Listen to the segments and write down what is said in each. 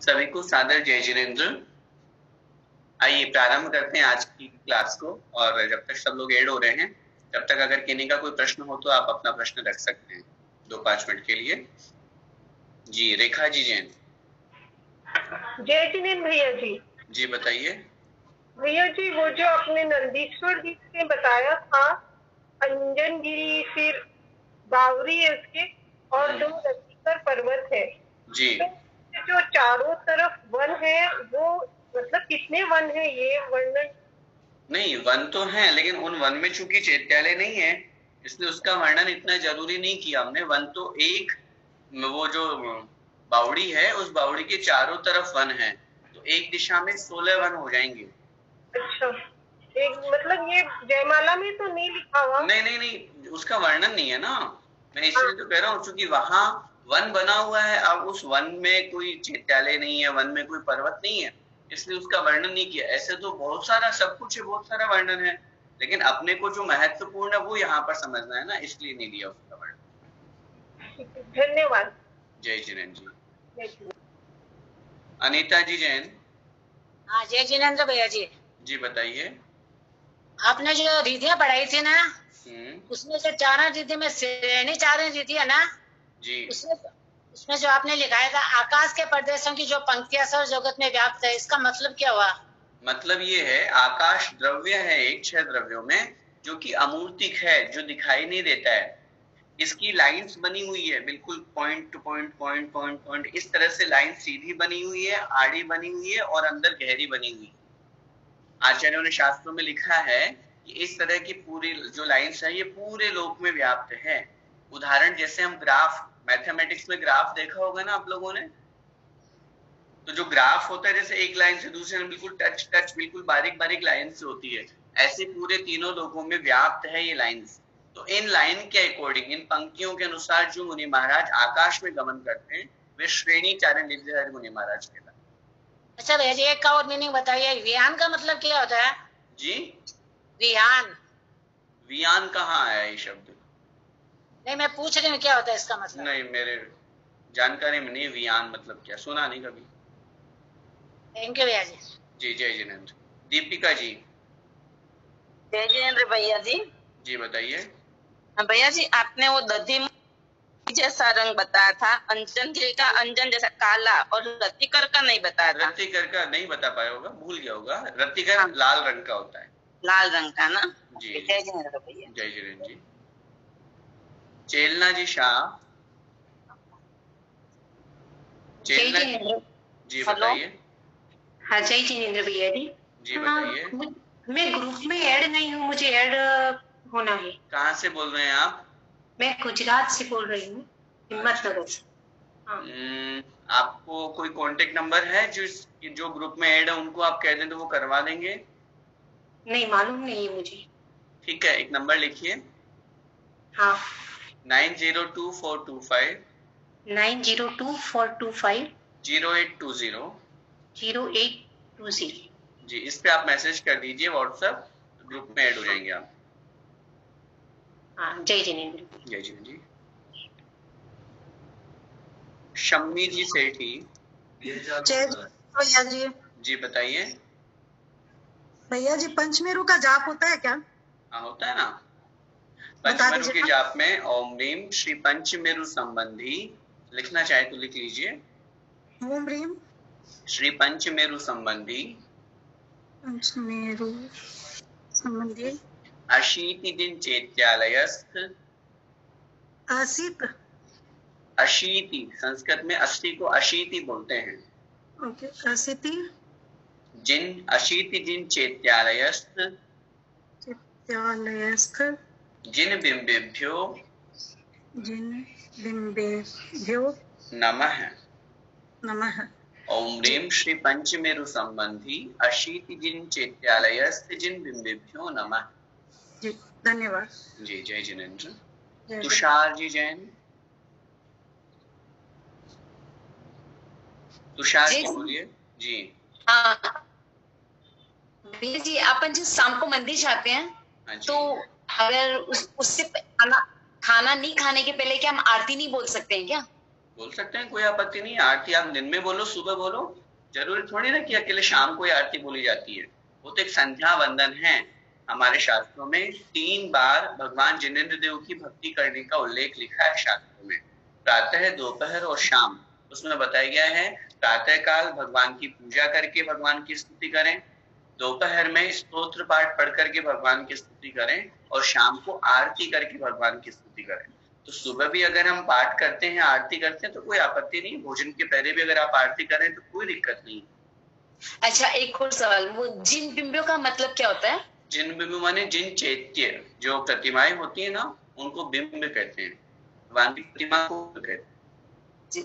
सभी को सादर जय जिनेंद्र। आइए प्रारंभ करते हैं आज की क्लास को, और जब तक सब लोग ऐड हो रहे हैं तब तक अगर किन्हीं का कोई प्रश्न हो तो आप अपना प्रश्न रख सकते हैं 2-5 मिनट के लिए। जी रेखा जी जैन। जय जिनेंद्र भैया जी। जी बताइए। भैया जी वो जो आपने नंदीश्वर जी ने बताया था, अंजन गिरी, फिर बावरी है उसके, और 2 रत्तीकर पर्वत है जी। तो जो चारों तरफ वन है वो मतलब कितने वन है ये वर्णन? नहीं, वन तो है, लेकिन उन वन में चूंकि चैत्यालय नहीं है इसलिए उसका वर्णन इतना जरूरी नहीं किया हमने। वन तो एक वो जो बावड़ी है उस बावड़ी के चारों तरफ वन है, तो एक दिशा में 16 वन हो जाएंगे। अच्छा, एक मतलब ये जयमाला में तो नहीं लिखा हुआ? नहीं, उसका वर्णन नहीं है ना, मैं इसलिए तो कह रहा हूँ क्योंकि वहां वन बना हुआ है। अब उस वन में कोई चैत्यालय नहीं है, वन में कोई पर्वत नहीं है, इसलिए उसका वर्णन नहीं किया। ऐसे तो बहुत सारा सब कुछ है, बहुत सारा वर्णन है, लेकिन अपने को जो महत्वपूर्ण है वो यहाँ पर समझना है ना, इसलिए नहीं दिया उसका वर्णन। धन्यवाद। जय जिनेंद्र जी। अनीता जी जैन। हाँ जय जिनेंद्र भैया जी। जी बताइए। आपने जो रिधियां पढ़ाई थी ना, उसमें से 4 रिधि में श्रेणी 4 रिधि है ना जी, उसमें जो आपने लिखाया था आकाश के प्रदेशों की जो पंक्तियां सर जगत में व्याप्त है, इसका मतलब क्या हुआ? मतलब ये है, आकाश द्रव्य है एक 6 द्रव्यों में जो कि अमूर्तिक है, जो दिखाई नहीं देता है। इसकी लाइंस बनी हुई है बिल्कुल point two point, point point point, इस तरह से लाइन सीधी बनी हुई है, आड़ी बनी हुई है और अंदर गहरी बनी हुई है। आचार्यों ने शास्त्रों में लिखा है कि इस तरह की पूरी जो लाइंस है ये पूरे लोक में व्याप्त है। उदाहरण जैसे हम ग्राफ, मैथमेटिक्स में ग्राफ देखा होगा ना आप लोगों ने, तो जो ग्राफ होता है जैसे एक लाइन से दूसरे में बिल्कुल टच बिल्कुल बारीक बारीक लाइन से होती है, ऐसे पूरे तीनों लोगों में व्याप्त है ये लाइंस। तो इन लाइन के अकॉर्डिंग, इन पंक्तियों के अनुसार जो मुनि महाराज आकाश में गमन करते हैं वे श्रेणी चारण लीलाधारी मुनि महाराज कहलाते हैं। अच्छा भैया जी, एक का और मीनिंग बताइए, वियान का मतलब क्या होता है? जी वियान। वियान कहाँ आया ये शब्द? नहीं मैं पूछ रही हूँ क्या होता है इसका मतलब। नहीं, मेरे जानकारी में नहीं वियान मतलब क्या, सुना नहीं कभी। थैंक यू भैया जी। जी जय जिनेंद्र। दीपिका जी। जय जिनेंद्र भैया जी। जी बताइए। भैया जी आपने वो दधी जैसा रंग बताया था, अंजन गिरी का अंजन जैसा काला, और रत्तीकर का नहीं बताया था। रत्तीकर का नहीं बता पाया होगा, भूल गया होगा। रत्तीकर हाँ, लाल रंग का होता है। लाल रंग का ना जी। जय जिनेंद्र भैया। जय जिनेंद्र जी। चेलना जी शाह। चेलना जी बताइए। हाँ जय जिनेंद्र भैया जी। जी बताइए। मैं ग्रुप में ऐड नहीं हूँ, मुझे ऐड होना है। कहाँ से बोल रहे हैं आप? मैं गुजरात से बोल रही हूँ, हिम्मतनगर से। हाँ। आपको कोई कांटेक्ट नंबर है जो ग्रुप में ऐड है, उनको आप कह दें तो वो करवा देंगे? नहीं मालूम नहीं है मुझे। ठीक है, एक नंबर लिखिए। हाँ 902425 902425 0820 0820। जी, इस पे आप मैसेज कर दीजिए व्हाट्सएप, ग्रुप में ऐड हो जाएंगे आप। हाँ जय जिनेंद्र। जय जिनेंद्र जी। शम्मी जी सेठी। जय भैया जी। जी बताइए। भैया जी पंचमेरु का जाप होता है क्या? हाँ होता है ना। पंचमेरु के जाप में ओम ह्रीम श्री पंचमेरु संबंधी, लिखना चाहे तो लिख लीजिए। ओम ह्रीम श्री पंचमेरु संबंधी, पंचमेरु संबंधी अशीति दिन चैत्यालयस्थ। असित अशीति, संस्कृत में 80 को अशीति बोलते हैं। ओके, अशीति जिन, अशीति जिन चैत्यालयस्थ जिन बिंबेभ्यो नमः नमः। ओम ह्रीम श्री पंचमेरु संबंधी अशीति जिन चैत्यालयस्थ जिन बिंबेभ्यो नमः। जी धन्यवाद। जी जय जिनेंद्र। तुषार जी जैन। तुषार जी बोलिए। जी हाँ जी, अपन जो शाम को मंदिर जाते हैं, हाँ जी। तो अगर उससे खाना नहीं खाने के पहले क्या हम आरती नहीं बोल सकते हैं क्या? बोल सकते हैं, कोई आपत्ति नहीं है। आरती आप दिन में बोलो, सुबह बोलो, जरूरी थोड़ी ना कि अकेले शाम को ही आरती बोली जाती है। वो तो एक संध्या वंदन है। हमारे शास्त्रों में 3 बार भगवान जिनेंद्र देव की भक्ति करने का उल्लेख लिखा है शास्त्रों में, प्रातः, दोपहर और शाम। उसमें बताया गया है प्रातः काल भगवान की पूजा करके भगवान की स्तुति करें, दोपहर में स्तोत्र पाठ पढ़ करके भगवान की स्तुति करें, और शाम को आरती करके भगवान की स्तुति करें। तो सुबह भी अगर हम पाठ करते हैं, आरती करते हैं, तो कोई आपत्ति नहीं। भोजन के पहले भी अगर आप आरती करें तो कोई दिक्कत नहीं। अच्छा, एक और सवाल, वो जिन बिंबियों का मतलब क्या होता है? जिन बिंब माने जिन चैत्य, जो प्रतिमाएं होती है ना, उनको बिंब कहते हैं, भगवान की प्रतिमा को कहते हैं।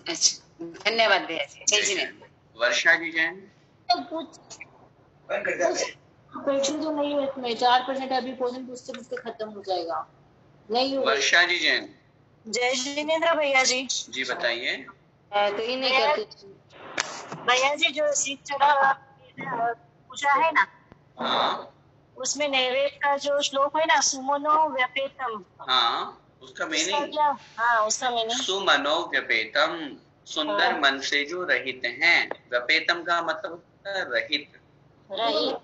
अच्छा, धन्यवाद भैया जी। जय जिनेंद्र। वर्षा जी जैन। क्वेश्चन तो नहीं है इसमें, 4% अभी क्वेश्चन पूछते खत्म हो जाएगा। नहीं वर्षा जी जैन। जय जिनेंद्र भैया जी। जी बताइए। कहीं नहीं करते भैया जी, जो शिव चढ़ा पूजा है ना, हाँ, उसमें नैवेद्य का जो श्लोक है ना, सुमनो व्यपेतम, हाँ, उसका मीनिंग क्या? हाँ, उसका मीनिंग सुमनो व्यपेतम, सुंदर मन से जो रहित हैं। व्यपेतम का मतलब होता है रहित,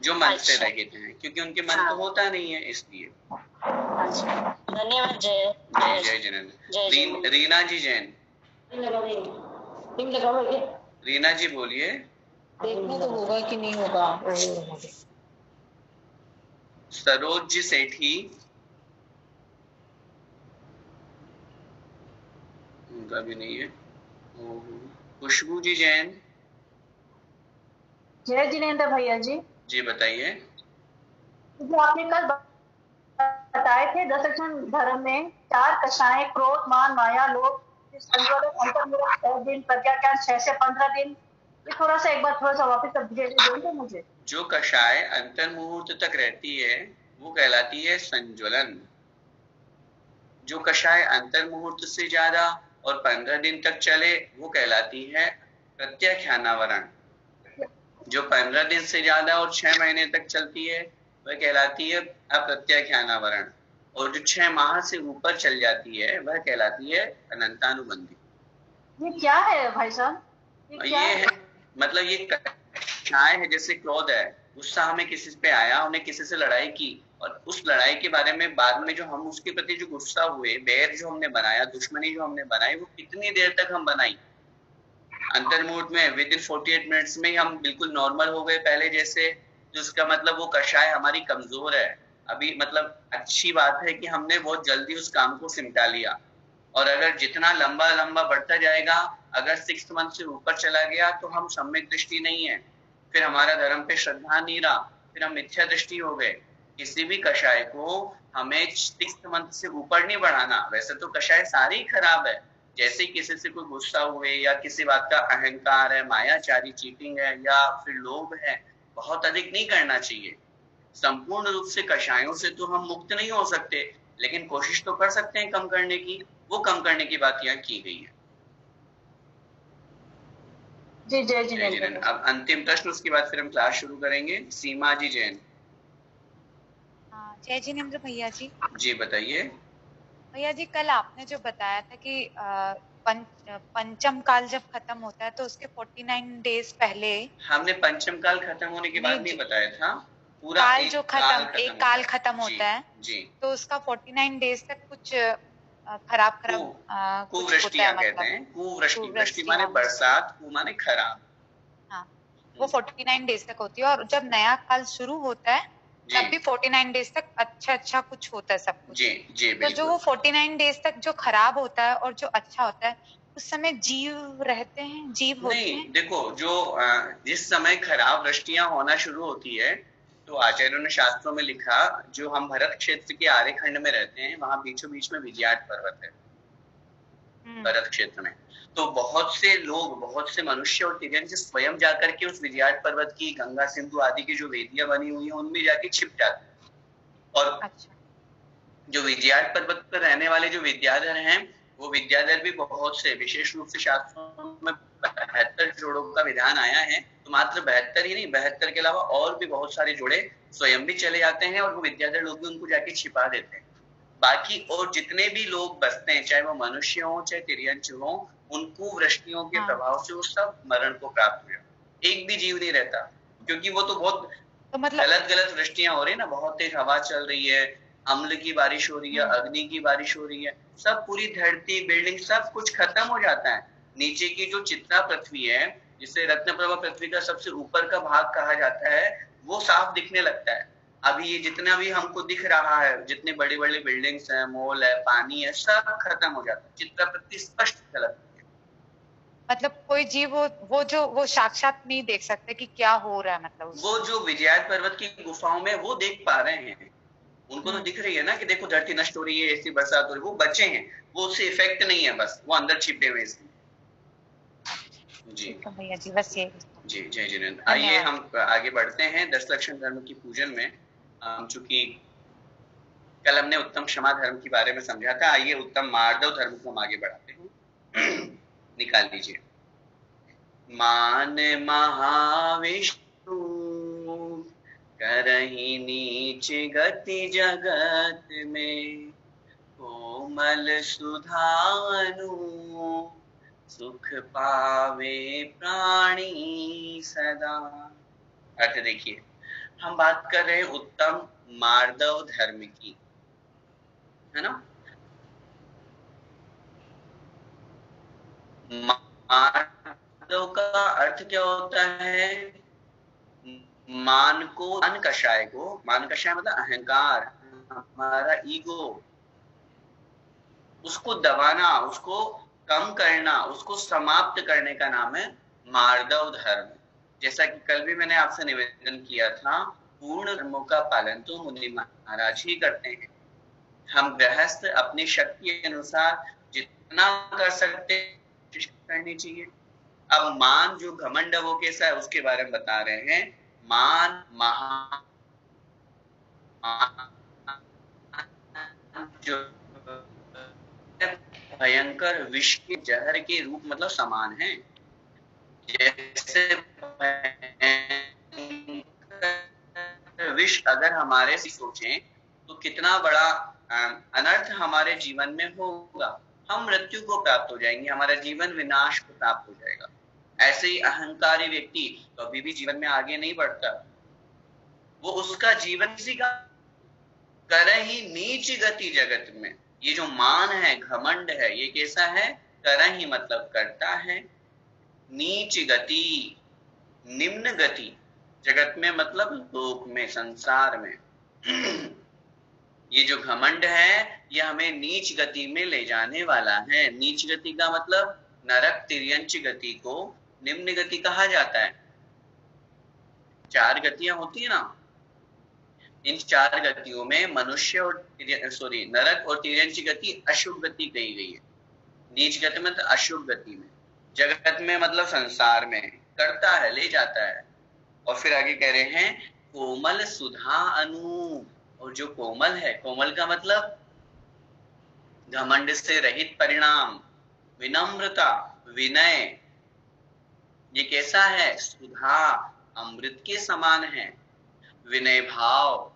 जो मन से रहित हैं, क्योंकि उनके मन तो होता नहीं है, इसलिए। धन्यवाद। जय जय जिनेंद्र। रीना जी जैन। रीना जी बोलिए। देखने तो होगा कि नहीं होगा। सरोज जी सेठी। उनका भी नहीं है। खुशबू जी जैन। जय जिनेंद्र भैया जी। जी बताइए। जो आपने कल बताए थे दशक्षण धर्म में 4 कषाय, क्रोध, मान, माया, लोभ, संयोजन, अंतर्मुख और दिन, प्रज्ञाज्ञान 6 से 15 दिन, ये थोड़ा सा एक बार थोड़ा सा वापस देंगे मुझे। जो कषाय अंतर मुहूर्त तक रहती है वो कहलाती है संज्वलन। जो कषाय अंतर मुहूर्त से ज्यादा और 15 दिन तक चले वो कहलाती है प्रत्याख्यानावरण। जो 15 दिन से ज्यादा और 6 महीने तक चलती है वह कहलाती है अप्रत्याख्यानावरण, और जो 6 माह से ऊपर चल जाती है वह कहलाती है अनंतानुबंधी। ये क्या है भाई साहब? ये है, मतलब ये कषाय है। जैसे क्रोध है, गुस्सा हमें किसी पे आया, उन्हें किसी से लड़ाई की, और उस लड़ाई के बारे में बाद में जो हम उसके प्रति जो गुस्सा हुए, बैर जो हमने बनाया, दुश्मनी जो हमने बनाई, वो कितनी देर तक हम बनाई। अंतर्मुहूर्त में विद इन 48 मिनट्स में हम बिल्कुल नॉर्मल हो गए पहले जैसे, जिसका मतलब वो कषाय हमारी कमजोर है अभी। मतलब अच्छी बात है कि हमने बहुत जल्दी उस काम को सिमटा लिया, और अगर जितना लंबा लंबा बढ़ता जाएगा, अगर 6 मंथ से ऊपर चला गया तो हम सम्यक दृष्टि नहीं है, फिर हमारा धर्म पे श्रद्धा नहीं रहा, फिर हम मिथ्या दृष्टि हो गए। किसी भी कषाय को हमें 6 मंथ से ऊपर नहीं बढ़ाना। वैसे तो कषाय सारी ही खराब है, जैसे किसी से कोई गुस्सा हुए, या किसी बात का अहंकार है, मायाचारी, चीटिंग है, या फिर लोभ है, बहुत अधिक नहीं करना चाहिए। संपूर्ण रूप से कषायों से तो हम मुक्त नहीं हो सकते, लेकिन कोशिश तो कर सकते हैं कम करने की। वो कम करने की बात यहाँ की गई है। जी जय जिनेंद्र। अब अंतिम प्रश्न, उसके बाद फिर हम क्लास शुरू करेंगे। सीमा जी जैन। जय जिनेंद्र भैया जी। जी बताइए। भैया जी, कल आपने जो बताया था कि पंचम काल जब खत्म होता है तो उसके 49 डेज पहले। हमने पंचम काल खत्म होने के बाद नहीं बताया था, पूरा काल जो एक काल खत्म होता है जी, तो उसका 49 डेज तक कुछ खराब कुवृष्टियां कहते हैं। कुवृष्टि माने बरसात, कु माने खराब। हाँ, वो 49 डेज तक होती है, और जब नया काल शुरू होता है तब भी 49 डेज तक अच्छा कुछ होता है सब कुछ। जी तो जो वो 49 डेज तक जो खराब होता है और जो अच्छा होता है, उस समय जीव रहते हैं, जीव होते हैं। देखो, जो जिस समय खराब वृष्टियां होना शुरू होती है, तो आचार्यों ने शास्त्रों में लिखा, जो हम भरत क्षेत्र के आर्यखंड में रहते हैं, वहां बीचों बीच में विजयाट पर्वत है भरत क्षेत्र में। तो बहुत से लोग, बहुत से मनुष्य और तिर्यंज स्वयं जाकर के उस विजयाट पर्वत की, गंगा सिंधु आदि की जो वेदियां बनी हुई है उनमें जाके छिप जाते हैं। और जो विजयाट पर्वत पर रहने वाले जो विद्याधर हैं, वो विद्याधर भी बहुत से, विशेष रूप से शास्त्रों में 72 जोड़ों का विधान आया है, तो मात्र 72 ही नहीं, 72 के अलावा और भी बहुत सारे जोड़े स्वयं भी चले जाते हैं, और वो विद्याधर लोग भी उनको जाके छिपा देते हैं। बाकी और जितने भी लोग बसते हैं, चाहे वो मनुष्य हो चाहे तिर्यंच हो, उनको वृष्टियों के प्रभाव से वो सब मरण को प्राप्त हुआ। एक भी जीव नहीं रहता, क्योंकि वो तो बहुत गलत वृष्टियां हो रही है ना, बहुत तेज हवा चल रही है, अम्ल की बारिश हो रही है, अग्नि की बारिश हो रही है, सब पूरी धरती बिल्डिंग सब कुछ खत्म हो जाता है। नीचे की जो चित्रा पृथ्वी है, जिसे रत्नप्रभा पृथ्वी का सबसे ऊपर का भाग कहा जाता है, वो साफ दिखने लगता है। अभी ये जितना भी हमको दिख रहा है, जितने बड़े बड़े बिल्डिंग्स हैं, मॉल है, पानी है, सब खत्म हो जाता है, चित्रा पृथ्वी स्पष्ट झलकती है। मतलब कोई जीव वो साक्षात नहीं देख सकते कि क्या हो रहा है, मतलब वो जो विजयाद पर्वत की गुफाओं में वो देख पा रहे हैं, उनको तो दिख रही है ना कि देखो धरती नष्ट हो रही है, ऐसी बरसात हो रही है, वो बचे हैं, वो उससे इफेक्ट नहीं है, बस वो अंदर छिपे हुए इसमें। जी भैया जी, बस ये जी। जय जिनेन्द्र। आइए हम आगे बढ़ते हैं 10 लक्षण धर्म की पूजन में। चूंकि कल हमने उत्तम क्षमा धर्म के बारे में समझा था, आइए उत्तम मार्दव धर्म को हम आगे बढ़ाते हैं। निकाल लीजिए। मान महाविष्णु करहि नीच गति जगत में, कोमल सुधानु सुख पावे प्राणी सदा। अर्थ देखिए, हम बात कर रहे हैं उत्तम मार्दव धर्म की, है ना। मार्दव का अर्थ क्या होता है? मान को, मान कषाय को, मान कषाय मतलब अहंकार, हमारा ईगो, उसको दबाना, उसको कम करना, उसको समाप्त करने का नाम है मार्दव धर्म। जैसा कि कल भी मैंने आपसे निवेदन किया था, पूर्ण धर्मों का पालन तो मुनि महाराज ही करते हैं। हम गृहस्थ अपनी शक्ति के अनुसार जितना कर सकते कोशिश करनी चाहिए। अब मान जो घमंड वो कैसा है उसके बारे में बता रहे हैं। मान महा जो भयंकर विष के जहर के रूप मतलब समान है। जैसे विष अगर हमारे से सोचें तो कितना बड़ा अनर्थ हमारे जीवन में होगा, हम मृत्यु को प्राप्त हो जाएंगे, हमारा जीवन विनाश को प्राप्त हो जाएगा। ऐसे ही अहंकारी व्यक्ति कभी भी जीवन में आगे नहीं बढ़ता, वो उसका जीवन किसी का करे ही नीच गति जगत में। ये जो मान है, घमंड है, ये कैसा है? कर ही मतलब करता है, नीच गति निम्न गति जगत में मतलब लोक में, संसार में। ये जो घमंड है ये हमें नीच गति में ले जाने वाला है। नीच गति का मतलब नरक तिर्यंच गति को निम्न गति कहा जाता है। 4 गतियां होती है ना, इन 4 गतियों में मनुष्य और नरक और तिर्यंच गति अशुभ गति कही गई है। नीच गति में तो अशुभ गति में, जगत में मतलब संसार में करता है, ले जाता है। और फिर आगे कह रहे हैं कोमल सुधा अनु, और जो कोमल है, कोमल का मतलब घमंड से रहित परिणाम, विनम्रता, विनय, ये कैसा है? सुधा अमृत के समान है। विनय भाव,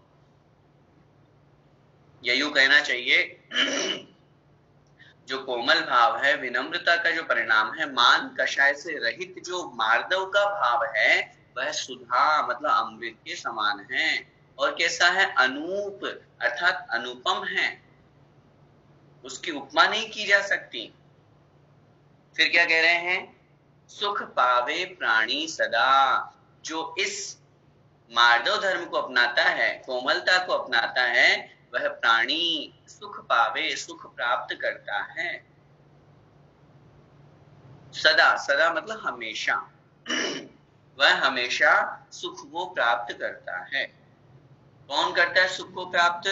यू कहना चाहिए जो कोमल भाव है, विनम्रता का जो परिणाम है, मान कषाय से रहित जो मार्दव का भाव है, वह सुधा मतलब अमृत के समान है। और कैसा है? अनूप अर्थात अनुपम है, उसकी उपमा नहीं की जा सकती। फिर क्या कह रहे हैं? सुख पावे प्राणी सदा, जो इस मार्दव धर्म को अपनाता है, कोमलता को अपनाता है, वह प्राणी सुख पावे, सुख प्राप्त करता है। सदा, सदा मतलब हमेशा, वह हमेशा सुख को प्राप्त करता है। कौन करता है सुख को प्राप्त?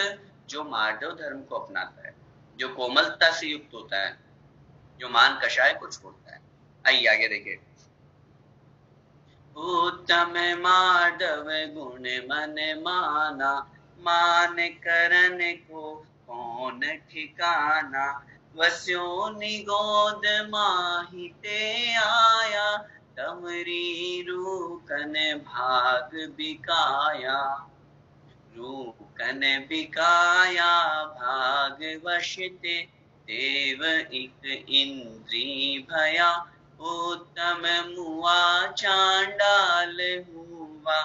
जो मार्दव धर्म को अपनाता है, जो कोमलता से युक्त होता है, जो मान कषाय को छोड़ता है। आइए आगे देखें। उत्तम मार्दव गुण मन माना, मान करन को कौन ठिकाना, वस्यो निगोद माही ते आया, तमरी रूकन भाग बिकाया। रूप कन बिकाया भागवश ते, देव इक इंद्री भया, उत्तम मुआ चांडाल हुआ,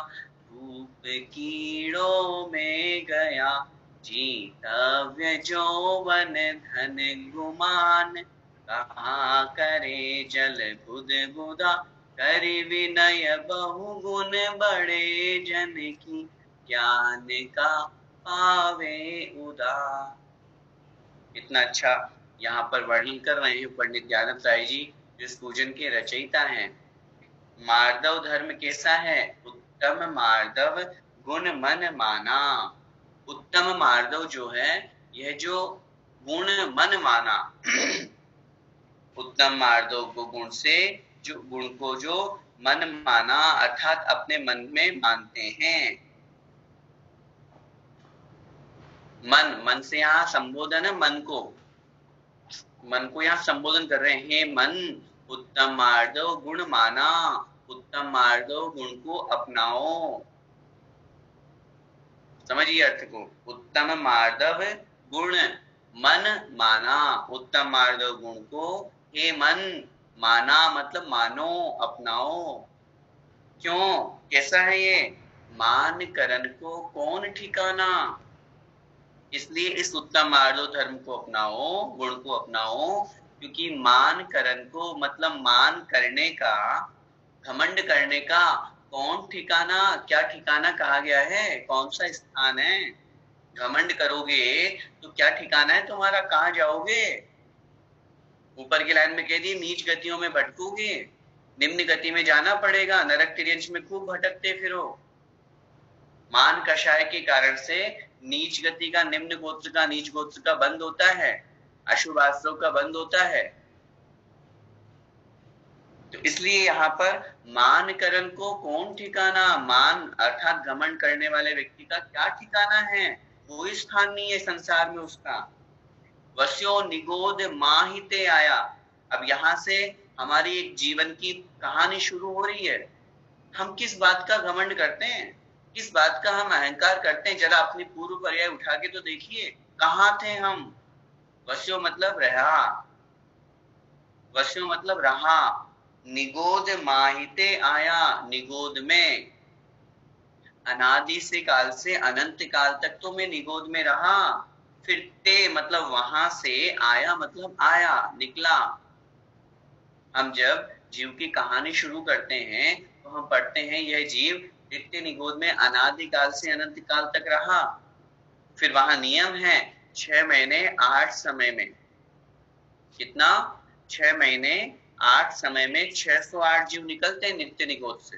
रूप कीड़ों में गया, जीतव्य जौवन धन गुमान, कहाँ करे जल बुध बुधा, करि विनय बहुगुण बड़े जन की, ज्ञान का पावे उदार। इतना अच्छा यहाँ पर वर्णन कर रहे हैं पंडित ज्ञानंद राय जी, जो इस पूजन के रचयिता हैं। मार्दव धर्म कैसा है? उत्तम मार्दव गुण मन माना। उत्तम मार्दव जो है, यह जो गुण मन माना, उत्तम मार्दव को गुण से, जो गुण को जो मन माना, अर्थात अपने मन में मानते हैं। मन से यहाँ संबोधन है, मन को यहाँ संबोधन कर रहे हैं। मन, उत्तम मार्दव गुण माना, उत्तम मार्दव गुण को अपनाओ। समझिए अर्थ को। उत्तम मार्दव गुण मन माना, उत्तम मार्दव गुण को हे मन माना, मतलब मानो, अपनाओ। क्यों? कैसा है ये? मान करण को कौन ठिकाना। इसलिए इस उत्तम मार्दव धर्म को अपनाओ, गुण को अपनाओ, क्योंकि मान करण को मतलब मान करने का, घमंड करने का कौन ठिकाना, क्या ठिकाना कहा गया है, कौन सा स्थान है। घमंड करोगे तो क्या ठिकाना है तुम्हारा, कहाँ जाओगे। ऊपर की लाइन में कह दी नीच गतियों में भटकोगे, निम्न गति में जाना पड़ेगा, नरक तिर्यंश में खूब भटकते फिरो। मान कषाय के कारण से नीच गति का, निम्न गोत्र का, नीच गोत्र का बंद होता है, अशुभ आश्रव का बंद होता है। तो इसलिए यहाँ पर मान करण को कौन ठिकाना, मान अर्थात घमंड करने वाले व्यक्ति का क्या ठिकाना है, कोई स्थान नहीं है संसार में उसका। वस्यो निगोद माहिते आया। अब यहाँ से हमारी एक जीवन की कहानी शुरू हो रही है। हम किस बात का घमंड करते हैं, किस बात का हम अहंकार करते हैं, जरा अपनी पूर्व पर्याय उठा के तो देखिए, कहाँ थे हम। वस्यो मतलब रहा, वस्यो मतलब रहा, निगोद माहिते आया, निगोद में, अनादि से काल से अनंत काल तक तो मैं निगोद में रहा। फिर ते मतलब वहां से, आया मतलब आया, निकला। हम जब जीव की कहानी शुरू करते हैं तो हम पढ़ते हैं यह जीव नित्य निगोद में अनादि काल से अनंत काल तक रहा। फिर वहां नियम है 6 महीने 8 समय में, कितना, 6 महीने 8 समय में 608 जीव निकलते हैं नित्य निगोद से,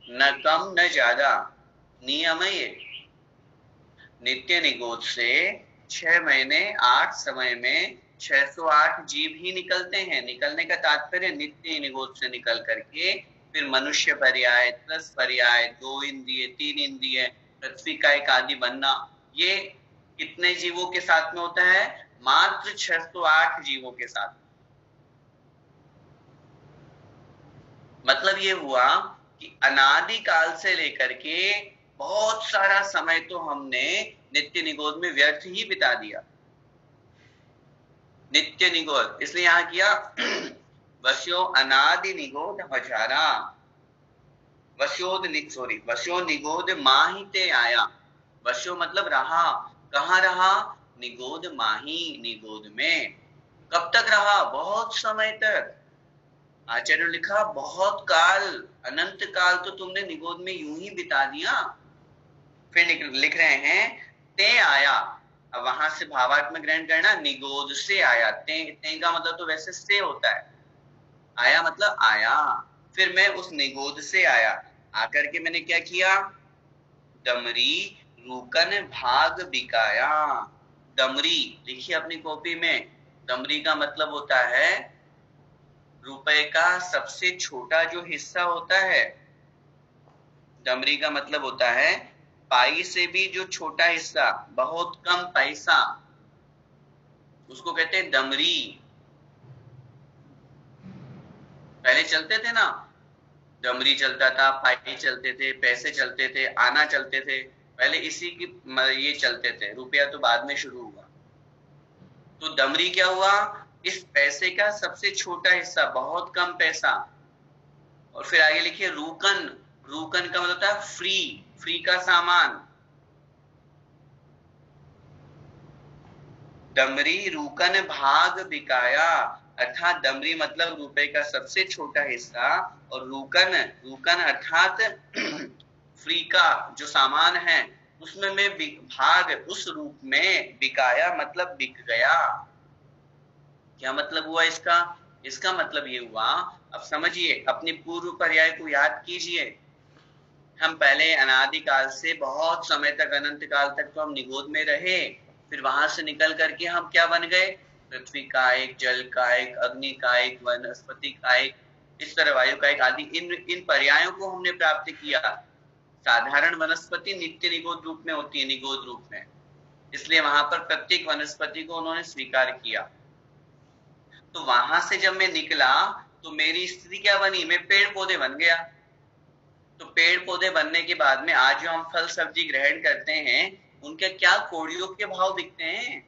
न कम न ज्यादा। नियम है ये। नित्य निगोद से 6 महीने 8 समय में 608 जीव ही निकलते हैं। निकलने का तात्पर्य नित्य निगोद से निकल करके फिर मनुष्य पर्याय, त्रस पर्याय, 2 इंद्रिय, 3 इंद्रिय, पृथ्वी का एक आदि बनना, ये कितने जीवों के साथ में होता है, मात्र 608 जीवों के साथ। मतलब ये हुआ कि अनादि काल से लेकर के बहुत सारा समय तो हमने नित्य निगोद में व्यर्थ ही बिता दिया। नित्य निगोद इसलिए यहां किया वस्यो अनादि निगोद हजारा, वस्यो निगोद माहिते आया। वस्यो मतलब रहा, कहाँ रहा, निगोद माही, निगोद में। कब तक रहा, बहुत समय तक। आचार्य ने लिखा बहुत काल, अनंत काल तो तुमने निगोद में यूं ही बिता दिया। फिर लिख रहे हैं ते आया। अब वहां से भावार्थ में ग्रहण करना, निगोद से आया। ते का मतलब तो वैसे से होता है, आया मतलब आया। फिर मैं उस निगोद से आया, आकर के मैंने क्या किया, डमरी रूकन भाग बिकाया। डमरी लिखिए अपनी कॉपी में। डमरी का मतलब होता है रुपए का सबसे छोटा जो हिस्सा होता है। डमरी का मतलब होता है पाई से भी जो छोटा हिस्सा, बहुत कम पैसा, उसको कहते हैं डमरी। पहले चलते थे ना, डमरी चलता था, पाई चलते थे, पैसे चलते थे, आना चलते थे। पहले इसी की ये चलते थे, रुपया तो बाद में शुरू हुआ। तो दमरी क्या हुआ, इस पैसे का सबसे छोटा हिस्सा, बहुत कम पैसा। और फिर आगे लिखिए रूकन, रूकन का मतलब होता है फ्री, फ्री का सामान। दमरी रूकन भाग बिकाया, अर्थात दमरी मतलब रुपए का सबसे छोटा हिस्सा, और रूकन, रूकन अर्थात फ्री का जो सामान है उसमें मैं भाग, उस रूप में बिकाया मतलब बिक गया। क्या मतलब हुआ इसका? इसका मतलब ये हुआ, अब समझिए, अपनी पूर्व पर्याय को याद कीजिए। हम पहले अनादिकाल से बहुत समय तक, अनंत काल तक तो हम निगोद में रहे, फिर वहां से निकल करके हम क्या बन गए? पृथ्वी का एक, जल का एक, अग्नि का एक, वनस्पति का एक, इस तरह वायु का एक आदि, इन पर्यायों को हमने प्राप्त किया। साधारण वनस्पति नित्य निगोद रूप में होती है, निगोद रूप में, इसलिए वहां पर प्रत्येक वनस्पति को उन्होंने स्वीकार किया। तो वहां से जब मैं निकला तो मेरी स्थिति क्या बनी? मैं पेड़ पौधे बन गया। तो पेड़ पौधे बनने के बाद में आज जो हम फल सब्जी ग्रहण करते हैं, उनके क्या कौड़ियों के भाव दिखते हैं?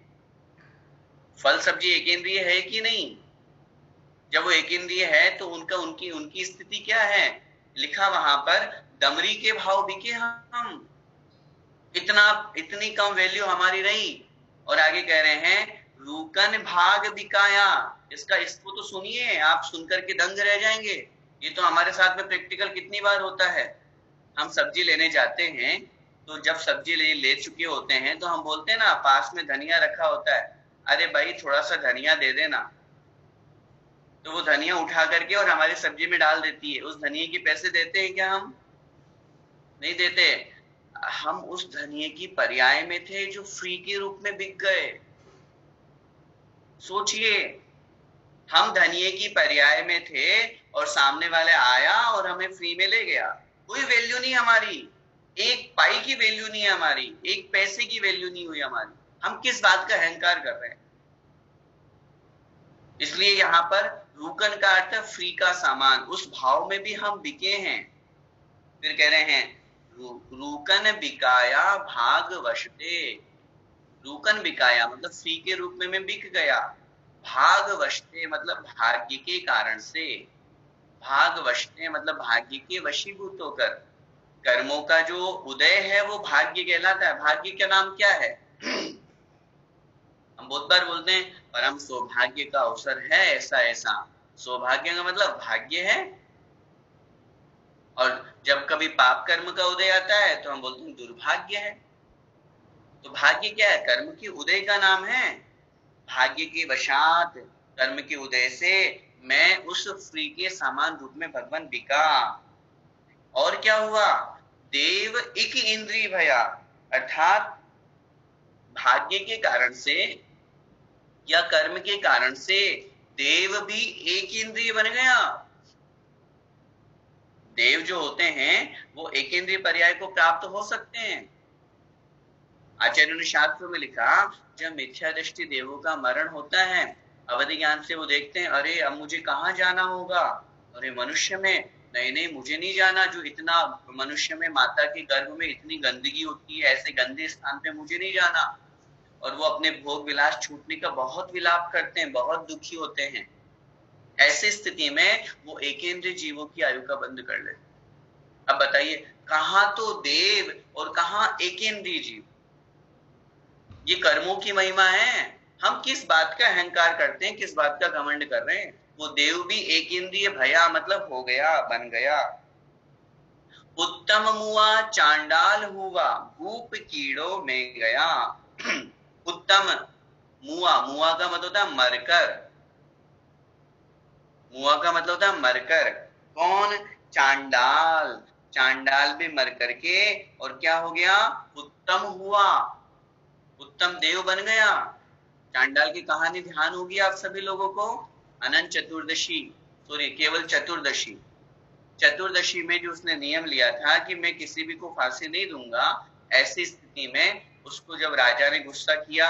फल सब्जी एक इंद्रिय है कि नहीं? जब वो एक इंद्रिय है तो उनकी स्थिति क्या है? लिखा वहां पर दमरी के भाव बिके हम, इतनी कम वैल्यू हमारी रही। और आगे कह रहे हैं रूकन भाग बिकाया। इसको तो सुनिए, आप सुनकर के दंग रह जाएंगे। ये तो हमारे साथ में प्रैक्टिकल कितनी बार होता है। हम सब्जी लेने जाते हैं, तो जब सब्जी ले चुके होते हैं तो हम बोलते हैं ना, पास में धनिया रखा होता है, अरे भाई थोड़ा सा धनिया दे देना। तो वो धनिया उठा करके और हमारी सब्जी में डाल देती है। उस धनिया के पैसे देते हैं क्या हम? नहीं देते। हम उस धनिया की पर्याय में थे जो फ्री के रूप में बिक गए। सोचिए, हम धनिये की पर्याय में थे और सामने वाले आया और हमें फ्री में ले गया। कोई वैल्यू नहीं हमारी, एक पाई की वैल्यू नहीं है हमारी, एक पैसे की वैल्यू नहीं हुई हमारी। हम किस बात का अहंकार कर रहे हैं? इसलिए यहाँ पर रूकन का अर्थ फ्री का सामान, उस भाव में भी हम बिके हैं। फिर कह रहे हैं रूकन बिकाया भाग वशते। रूकन बिकाया मतलब फ्री के रूप में मैं बिक गया। भाग वशते मतलब भाग्य के कारण से। भाग वशते मतलब भाग्य के वशीभूत होकर। कर्मों का जो उदय है वो भाग्य कहलाता है। भाग्य का नाम क्या है? हम बहुत बार बोलते हैं परम सौभाग्य का अवसर है ऐसा ऐसा। सौभाग्य का मतलब भाग्य है। और जब कभी पाप कर्म का उदय आता है तो हम बोलते हैं दुर्भाग्य है। तो भाग्य क्या है? कर्म के उदय का नाम है। भाग्य के वशात, कर्म के उदय से मैं उस फ्री के सामान रूप में भगवान बिका। और क्या हुआ? देव एक इंद्रिय भया, अर्थात भाग्य के कारण से या कर्म के कारण से देव भी एक इंद्रिय बन गया। देव जो होते हैं वो एक इंद्रिय पर्याय को प्राप्त हो सकते हैं। आचार्यों ने शास्त्रों में लिखा, जब मिथ्या दृष्टि देवों का मरण होता है, अवधि ज्ञान से वो देखते हैं, अरे अब मुझे कहाँ जाना होगा? अरे मनुष्य में नहीं, मुझे नहीं जाना। जो इतना मनुष्य में माता के गर्भ में इतनी गंदगी होती है, ऐसे गंदे स्थान पे मुझे नहीं जाना। और वो अपने भोग विलास छूटने का बहुत विलाप करते हैं, बहुत दुखी होते हैं। ऐसी स्थिति में वो एकेंद्रीय जीवों की आयु का बंद कर लेते। अब बताइए, कहाँ तो देव और कहाँ एकेंद्रीय जीव? ये कर्मों की महिमा है। हम किस बात का अहंकार करते हैं, किस बात का घमंड कर रहे हैं? वो देव भी एक इंद्रिय भया मतलब हो गया, बन गया। उत्तम मुआ चांडाल हुआ, भूप कीड़ों में गया। उत्तम मुआ, मुआ का मतलब होता है मरकर। मुआ का मतलब होता है मरकर। कौन? चांडाल। चांडाल भी मर करके और क्या हो गया? उत्तम हुआ, उत्तम देव बन गया। चांडाल की कहानी ध्यान होगी आप सभी लोगों को। अनंत चतुर्दशी, सॉरी केवल चतुर्दशी, चतुर्दशी में जो उसने नियम लिया था कि मैं किसी भी को फांसी नहीं दूंगा, ऐसी स्थिति में उसको जब राजा ने गुस्सा किया,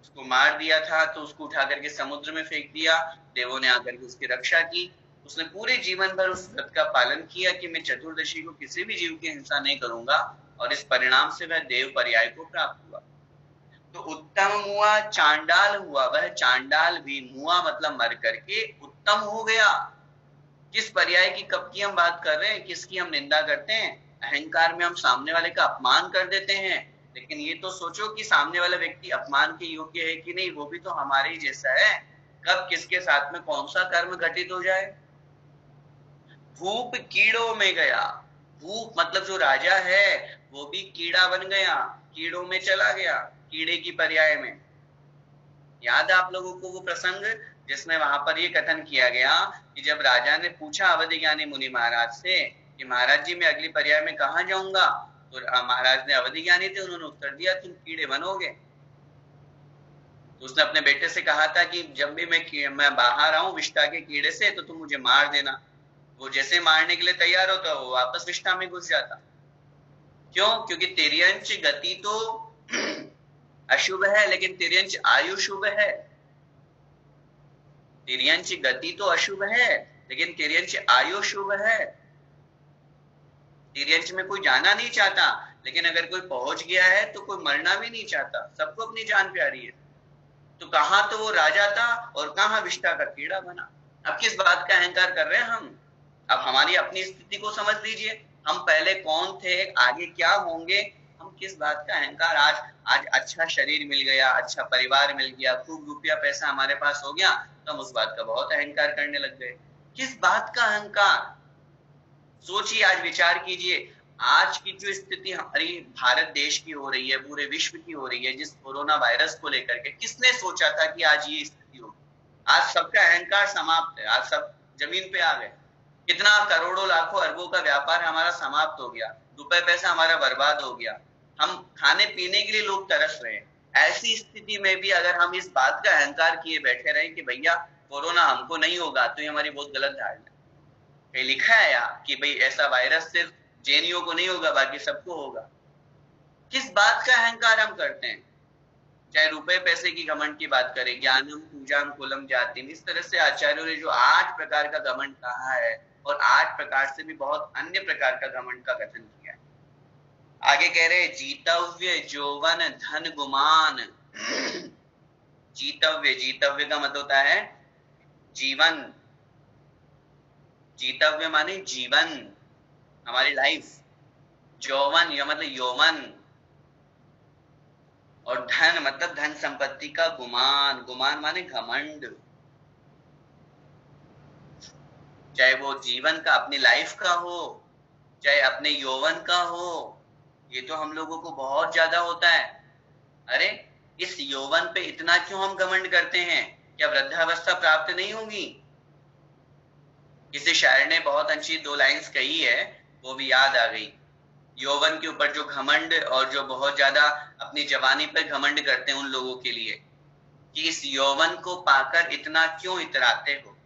उसको मार दिया था, तो उसको उठा करके समुद्र में फेंक दिया। देवों ने आकर के उसकी रक्षा की। उसने पूरे जीवन भर उस व्रत का पालन किया कि मैं चतुर्दशी को किसी भी जीव की हिंसा नहीं करूंगा। और इस परिणाम से वह देव पर्याय को प्राप्त हुआ। तो उत्तम हुआ, चांडाल हुआ, वह चांडाल भी मुआ मतलब मर करके उत्तम हो गया। किस पर्याय की, कब की हम बात कर रहे हैं, किसकी हम निंदा करते हैं? अहंकार में हम सामने वाले का अपमान कर देते हैं, लेकिन ये तो सोचो कि सामने वाला व्यक्ति अपमान के योग्य है कि नहीं, वो भी तो हमारे ही जैसा है। कब किसके साथ में कौन सा कर्म घटित हो जाए। भूप कीड़ों में गया, भूप मतलब जो राजा है वो भी कीड़ा बन गया, कीड़ों में चला गया, कीड़े की पर्याय में। याद है आप लोगों को वो प्रसंग जिसमें वहां पर ये कथन किया गया कि जब राजा ने पूछा अवधि ज्ञानी मुनि महाराज से कि महाराज जी मैं अगली पर्याय में कहाँ जाऊंगा, तो महाराज ने अवधि ज्ञानी थे, उन्होंने उत्तर दिया तुम कीड़े बनोगे। तो उसने अपने बेटे से कहा था कि जब भी मैं बाहर आऊं विष्ठा के कीड़े से तो तुम मुझे मार देना। वो जैसे मारने के लिए तैयार होता वो वापस विष्ठा में घुस जाता। क्यों? क्योंकि तिर्यंच गति तो अशुभ है, लेकिन तिर्यंच आयु शुभ है। तिर्यंच गति तो अशुभ है, लेकिन तिर्यंच आयु शुभ है। तिर्यंच में कोई जाना नहीं चाहता, लेकिन अगर कोई पहुंच गया है तो कोई मरना भी नहीं चाहता, सबको अपनी जान प्यारी है। तो कहां तो वो राजा था और कहां विष्ठा का कीड़ा बना। अब किस बात का अहंकार कर रहे हैं हम? अब हमारी अपनी स्थिति को समझ लीजिए, हम पहले कौन थे, आगे क्या होंगे, हम किस बात का अहंकार। आज अच्छा शरीर मिल गया, अच्छा परिवार मिल गया, खूब रुपया पैसा हमारे पास हो गया, तो हम उस बात का बहुत अहंकार करने लग गए। किस बात का अहंकार? सोचिए, आज विचार कीजिए, आज की जो स्थिति हमारी भारत देश की हो रही है, पूरे विश्व की हो रही है, जिस कोरोना वायरस को लेकर के, किसने सोचा था कि आज ये स्थिति होगी? आज सबका अहंकार समाप्त है, आज सब जमीन पे आ गए। कितना करोड़ों लाखों अरबों का व्यापार हमारा समाप्त हो गया, रुपए पैसा हमारा बर्बाद हो गया, हम खाने पीने के लिए लोग तरस रहे हैं। ऐसी स्थिति में भी अगर हम इस बात का अहंकार किए बैठे रहे कि भैया कोरोना हमको नहीं होगा, तो ये हमारी बहुत गलत धारणा है। कहीं लिखा है या कि भाई ऐसा वायरस सिर्फ जैनियों को नहीं होगा, बाकी सबको होगा। किस बात का अहंकार हम करते हैं? चाहे रुपए पैसे की घमंड की बात करें, ज्ञानम पूजाम कुलम जातिम, इस तरह से आचार्यों ने जो 8 प्रकार का घमंड कहा है, और 8 प्रकार से भी बहुत अन्य प्रकार का घमंड का कथन किया है। आगे कह रहे जीतव्य जौवन धन गुमान। जीतव्य, जीतव्य का मतलब होता है जीवन। जीतव्य माने जीवन, हमारी लाइफ। यौवन या मतलब यौवन, और धन मतलब धन संपत्ति का गुमान। गुमान माने घमंड। चाहे वो जीवन का, अपनी लाइफ का हो, चाहे अपने यौवन का हो, ये तो हम लोगों को बहुत ज्यादा होता है। अरे इस यौवन पे इतना क्यों हम घमंड करते हैं? क्या वृद्धावस्था प्राप्त नहीं होगी? किसी शायर ने बहुत अच्छी 2 लाइन्स कही है, वो भी याद आ गई। यौवन के ऊपर जो घमंड, और जो बहुत ज्यादा अपनी जवानी पर घमंड करते हैं उन लोगों के लिए, कि इस यौवन को पाकर इतना क्यों इतराते हो,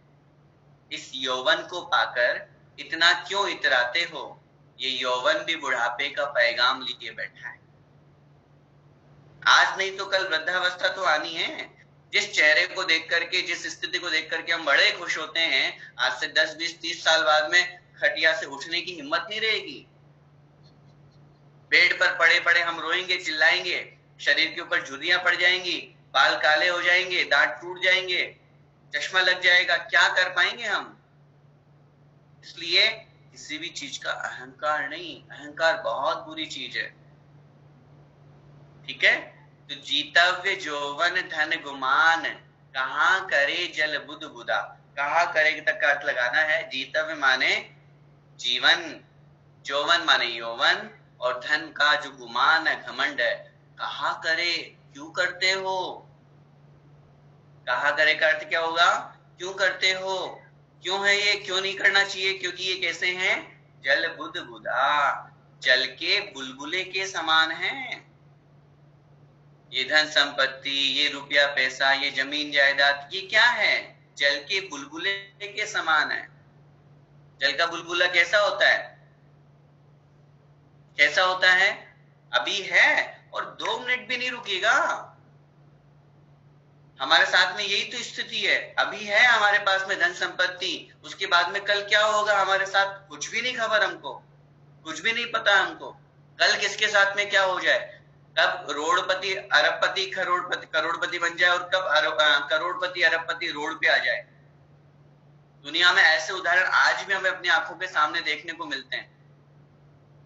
इस यौवन को पाकर इतना क्यों इतराते हो। ये यौवन भी बुढ़ापे का पैगाम लिए बैठा है। आज नहीं तो कल वृद्धावस्था तो आनी है। जिस चेहरे को देख करके, जिस स्थिति को देख करके हम बड़े खुश होते हैं, आज से 10, 20, 30 साल बाद में खटिया से उठने की हिम्मत नहीं रहेगी। बेड पर पड़े पड़े हम रोएंगे, चिल्लाएंगे, शरीर के ऊपर झुर्रियां पड़ जाएंगी, बाल काले हो जाएंगे, दांत टूट जाएंगे, चश्मा लग जाएगा, क्या कर पाएंगे हम? इसलिए किसी भी चीज का अहंकार नहीं। अहंकार बहुत बुरी चीज है, ठीक है। तो जीतव्य जौवन धन गुमान, कहाँ करे जल बुध बुदा। कहाँ करे तक का अर्थ लगाना है। जीतव्य माने जीवन, जौवन माने यौवन, और धन का जो गुमान है, घमंड है, कहाँ करे, क्यों करते हो। कहाँ करे का अर्थ क्या होगा? क्यों करते हो, क्यों है ये, क्यों नहीं करना चाहिए। क्योंकि ये कैसे हैं? जल बुध बुधा, जल के बुलबुले के समान हैं। ये धन संपत्ति, ये रुपया पैसा, ये जमीन जायदाद, ये क्या है? जल के बुलबुले के समान है। जल का बुलबुला कैसा होता है? कैसा होता है? अभी है और 2 मिनट भी नहीं रुकेगा। हमारे साथ में यही तो स्थिति है। अभी है हमारे पास में धन संपत्ति, उसके बाद में कल क्या होगा हमारे साथ कुछ भी नहीं खबर, हमको कुछ भी नहीं पता हमको। कल किसके साथ में क्या हो जाए, कब रोडपति अरबपति करोड़पति बन जाए और कब करोड़पति अरबपति रोड पे आ जाए। दुनिया में ऐसे उदाहरण आज भी हमें अपनी आंखों के सामने देखने को मिलते हैं।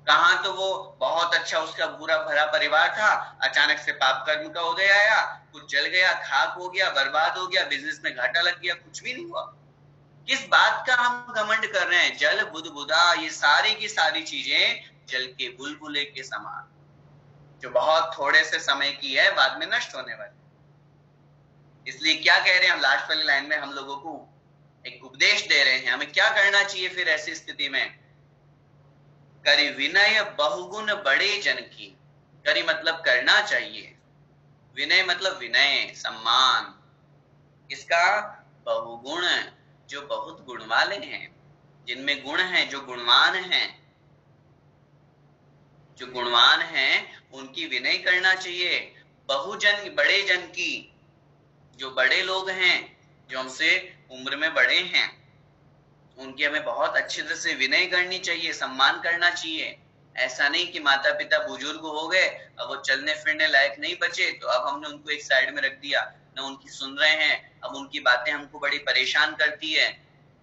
कहां तो वो बहुत अच्छा उसका पूरा भरा परिवार था, अचानक से पाप कर्म का उदय आया, कुछ जल गया, खाक हो गया, बर्बाद हो गया, बिजनेस में घाटा लग गया, कुछ भी नहीं हुआ। किस बात का हम घमंड कर रहे हैं? जल बुदबुदा, ये सारी की सारी चीजें जल के बुलबुले के समान, जो बहुत थोड़े से समय की है, बाद में नष्ट होने वाली। इसलिए क्या कह रहे हैं हम लास्ट वाली लाइन में, हम लोगों को एक उपदेश दे रहे हैं, हमें क्या करना चाहिए फिर ऐसी स्थिति में। करी विनय बहुगुण बड़े जन की, करी मतलब करना चाहिए, विनय मतलब विनय सम्मान, इसका बहुगुण जो बहुत गुण वाले हैं, जिनमें गुण हैं, जो गुणवान हैं, जो गुणवान हैं उनकी विनय करना चाहिए। बहुजन बड़े जन की, जो बड़े लोग हैं, जो हमसे उम्र में बड़े हैं, उनकी हमें बहुत अच्छी तरह से विनय करनी चाहिए, सम्मान करना चाहिए। ऐसा नहीं कि माता पिता बुजुर्ग हो गए, अब वो चलने फिरने लायक नहीं बचे तो अब हमने उनको एक साइड में रख दिया, न उनकी सुन रहे हैं, अब उनकी बातें हमको बड़ी परेशान करती है,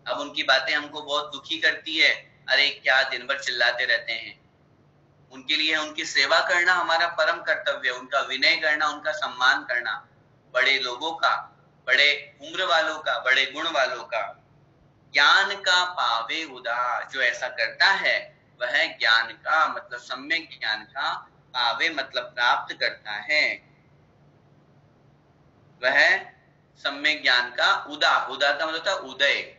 अब उनकी बातें हमको बहुत दुखी करती है, अरे क्या दिन भर चिल्लाते रहते हैं। उनके लिए उनकी सेवा करना हमारा परम कर्तव्य, उनका विनय करना, उनका सम्मान करना, बड़े लोगों का, बड़े उम्र वालों का, बड़े गुण वालों का। ज्ञान का पावे उदा, जो ऐसा करता है वह ज्ञान का मतलब सम्यक ज्ञान का, पावे मतलब प्राप्त करता है, वह सम्यक ज्ञान का उदा, उदा का मतलब होता है उदय,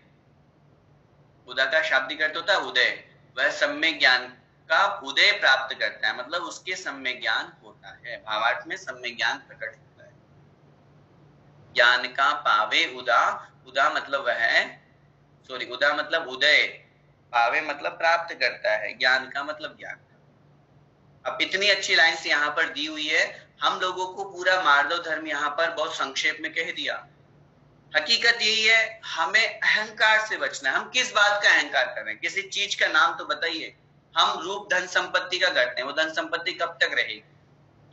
उदा का शाब्दिक अर्थ होता है उदय, वह सम्यक ज्ञान का उदय प्राप्त करता है, मतलब उसके सम्यक ज्ञान होता है, भावार्थ में सम्यक ज्ञान प्रकट होता है। ज्ञान का पावे उदा, उदा मतलब वह उदा मतलब उदय, पावे मतलब प्राप्त करता है, ज्ञान का मतलब ज्ञान। अब इतनी अच्छी लाइन्स यहाँ पर दी हुई है, हम लोगों को पूरा मार्दव धर्म यहाँ पर बहुत संक्षेप में कह दिया। हकीकत यही है, हमें अहंकार से बचना है। हम किस बात का अहंकार कर रहे हैं? किसी चीज का नाम तो बताइए। हम रूप धन संपत्ति का करते हैं, वो धन संपत्ति कब तक रहेगी?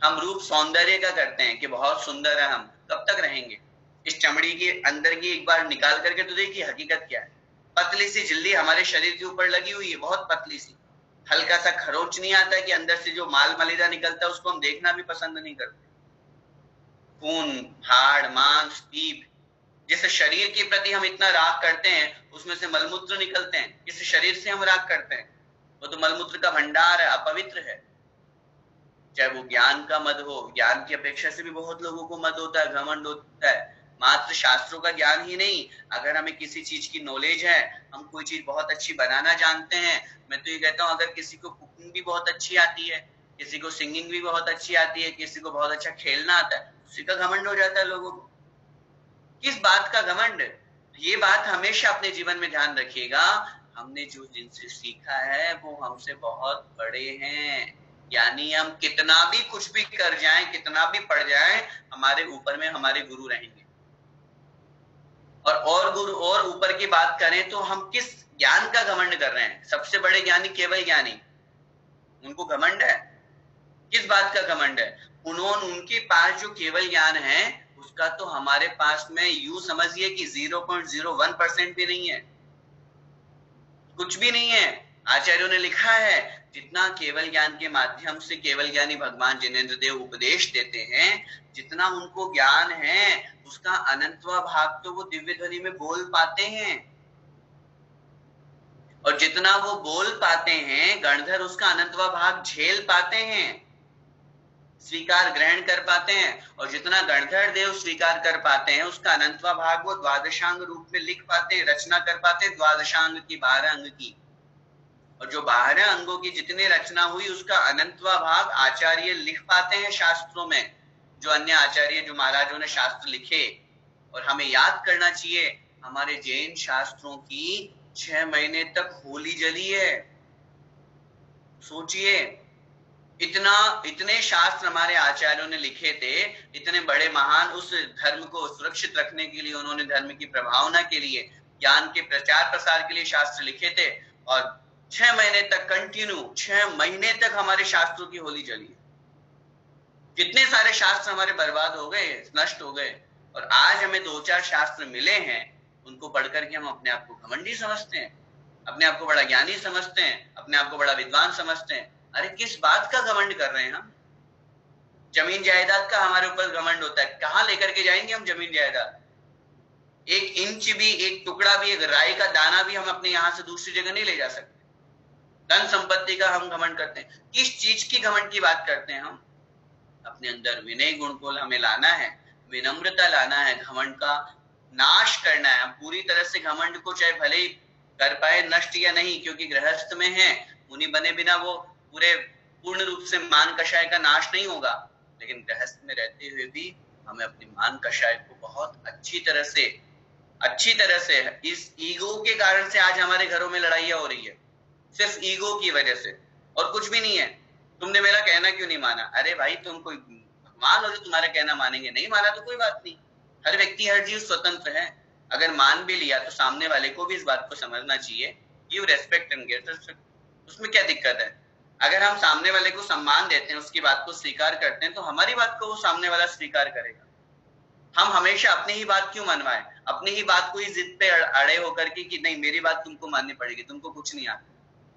हम रूप सौंदर्य का करते हैं कि बहुत सुंदर है हम, कब तक रहेंगे? इस चमड़ी के अंदर की एक बार निकाल करके तो देखिए हकीकत क्या है। पतली सी झिल्ली हमारे शरीर के ऊपर लगी हुई है, बहुत पतली सी, हल्का सा खरोच नहीं आता है कि अंदर से जो माल मलिदा निकलता है उसको हम देखना भी पसंद नहीं करते। खून, हाड़, मांस, पीप, जिस शरीर के प्रति हम इतना राग करते हैं उसमें से मलमूत्र निकलते हैं। किस शरीर से हम राग करते हैं? वो तो मलमूत्र का भंडार है, अपवित्र है। चाहे वो ज्ञान का मद हो, ज्ञान की अपेक्षा से भी बहुत लोगों को मद होता है, घमंड होता है। मात्र शास्त्रों का ज्ञान ही नहीं, अगर हमें किसी चीज की नॉलेज है, हम कोई चीज बहुत अच्छी बनाना जानते हैं, मैं तो ये कहता हूँ अगर किसी को कुकिंग भी बहुत अच्छी आती है, किसी को सिंगिंग भी बहुत अच्छी आती है, किसी को बहुत अच्छा खेलना आता है, उसी का घमंड हो जाता है लोगों को। किस बात का घमंड? ये बात हमेशा अपने जीवन में ध्यान रखिएगा, हमने जो जिनसे सीखा है वो हमसे बहुत बड़े हैं। यानी हम कितना भी कुछ भी कर जाएं, कितना भी पढ़ जाएं, हमारे ऊपर में हमारे गुरु रहेंगे। और गुरु और ऊपर की बात करें तो हम किस ज्ञान का घमंड कर रहे हैं? सबसे बड़े ज्ञानी केवल ज्ञानी, उनको घमंड है। किस बात का घमंड है? उनके पास जो केवल ज्ञान है उसका तो हमारे पास में यूं समझिए कि 0.01% भी नहीं है, कुछ भी नहीं है। आचार्यों ने लिखा है जितना केवल ज्ञान के माध्यम से केवल ज्ञानी भगवान जिनेंद्र देव उपदेश देते हैं, जितना उनको ज्ञान है उसका अनंतवा भाग तो वो दिव्य ध्वनि में बोल पाते हैं, और जितना वो बोल पाते हैं गणधर उसका अनंतवा भाग झेल पाते हैं, स्वीकार ग्रहण कर पाते हैं। और जितना गणधर देव स्वीकार कर पाते हैं उसका अनंतवा भाग वो द्वादशांग रूप में लिख पाते हैं, रचना कर पाते हैं द्वादशांग की, 12 अंग की। और जो 12 अंगों की जितनी रचना हुई उसका अनंतवा भाग आचार्य लिख पाते हैं शास्त्रों में, जो अन्य आचार्य जो महाराजों ने शास्त्र लिखे। और हमें याद करना चाहिए हमारे जैन शास्त्रों की 6 महीने तक होली जली है। सोचिए, इतने शास्त्र हमारे आचार्यों ने लिखे थे, इतने बड़े महान उस धर्म को सुरक्षित रखने के लिए, उन्होंने धर्म की प्रभावना के लिए, ज्ञान के प्रचार प्रसार के लिए शास्त्र लिखे थे। और 6 महीने तक कंटिन्यू, 6 महीने तक हमारे शास्त्रों की होली जली। कितने सारे शास्त्र हमारे बर्बाद हो गए, नष्ट हो गए, और आज हमें 2-4 शास्त्र मिले हैं, उनको पढ़ करके हम अपने आप को घमंडी समझते हैं, अपने आप को बड़ा ज्ञानी समझते हैं, अपने आप को बड़ा विद्वान समझते हैं। अरे किस बात का घमंड कर रहे हैं हम? जमीन जायदाद का हमारे ऊपर घमंड होता है, कहाँ लेकर के जाएंगे हम जमीन जायदाद? एक इंच भी, एक टुकड़ा भी, एक राई का दाना भी हम अपने यहाँ से दूसरी जगह नहीं ले जा सकते। धन संपत्ति का हम घमंड करते हैं। किस चीज की घमंड की बात करते हैं हम? अपने अंदर विनय गुण को हमें लाना है, विनम्रता लाना है, घमंड का नाश करना है। हम पूरी तरह से घमंड को चाहे भले ही कर पाए नष्ट या नहीं, क्योंकि गृहस्थ में है, मुनि बने बिना वो पूर्ण रूप से मान कषाय का नाश नहीं होगा, लेकिन गृहस्थ में रहते हुए भी हमें अपनी मान कषाय को बहुत अच्छी तरह से इस ईगो के कारण से आज हमारे घरों में लड़ाइयां हो रही है, सिर्फ ईगो की वजह से, और कुछ भी नहीं है। तुमने मेरा कहना क्यों नहीं माना? अरे भाई तुम कोई भगवान हो जो तुम्हारा कहना मानेंगे? नहीं माना तो कोई बात नहीं, हर व्यक्ति हर जीव स्वतंत्र है। अगर मान भी लिया तो सामने वाले को भी इस बात को समझना चाहिए, give respect and get respect. उसमें क्या दिक्कत है? अगर हम सामने वाले को सम्मान देते हैं, उसकी बात को स्वीकार करते हैं, तो हमारी बात को वो सामने वाला स्वीकार करेगा। हम हमेशा अपनी ही बात क्यों मनवाएं, अपनी ही बात को ही जिद पे अड़े होकर के कि नहीं मेरी बात तुमको माननी पड़ेगी, तुमको कुछ नहीं आता।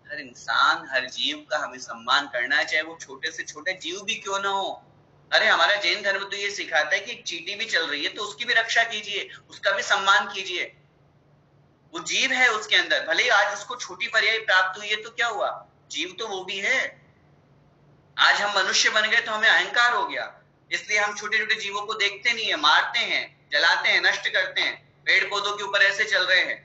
हर इंसान, हर जीव का हमें सम्मान करना है, चाहे वो छोटे से छोटे जीव भी क्यों ना हो। अरे हमारा जैन धर्म तो ये सिखाता है कि एक चींटी भी चल रही है तो उसकी भी रक्षा कीजिए, उसका भी सम्मान कीजिए। वो जीव है, उसके अंदर भले ही आज उसको छोटी पर्याय प्राप्त हुई है तो क्या हुआ, जीव तो वो भी है। आज हम मनुष्य बन गए तो हमें अहंकार हो गया, इसलिए हम छोटे छोटे जीवों को देखते नहीं है, मारते हैं, जलाते हैं, नष्ट करते हैं। पेड़ पौधों के ऊपर ऐसे चल रहे हैं,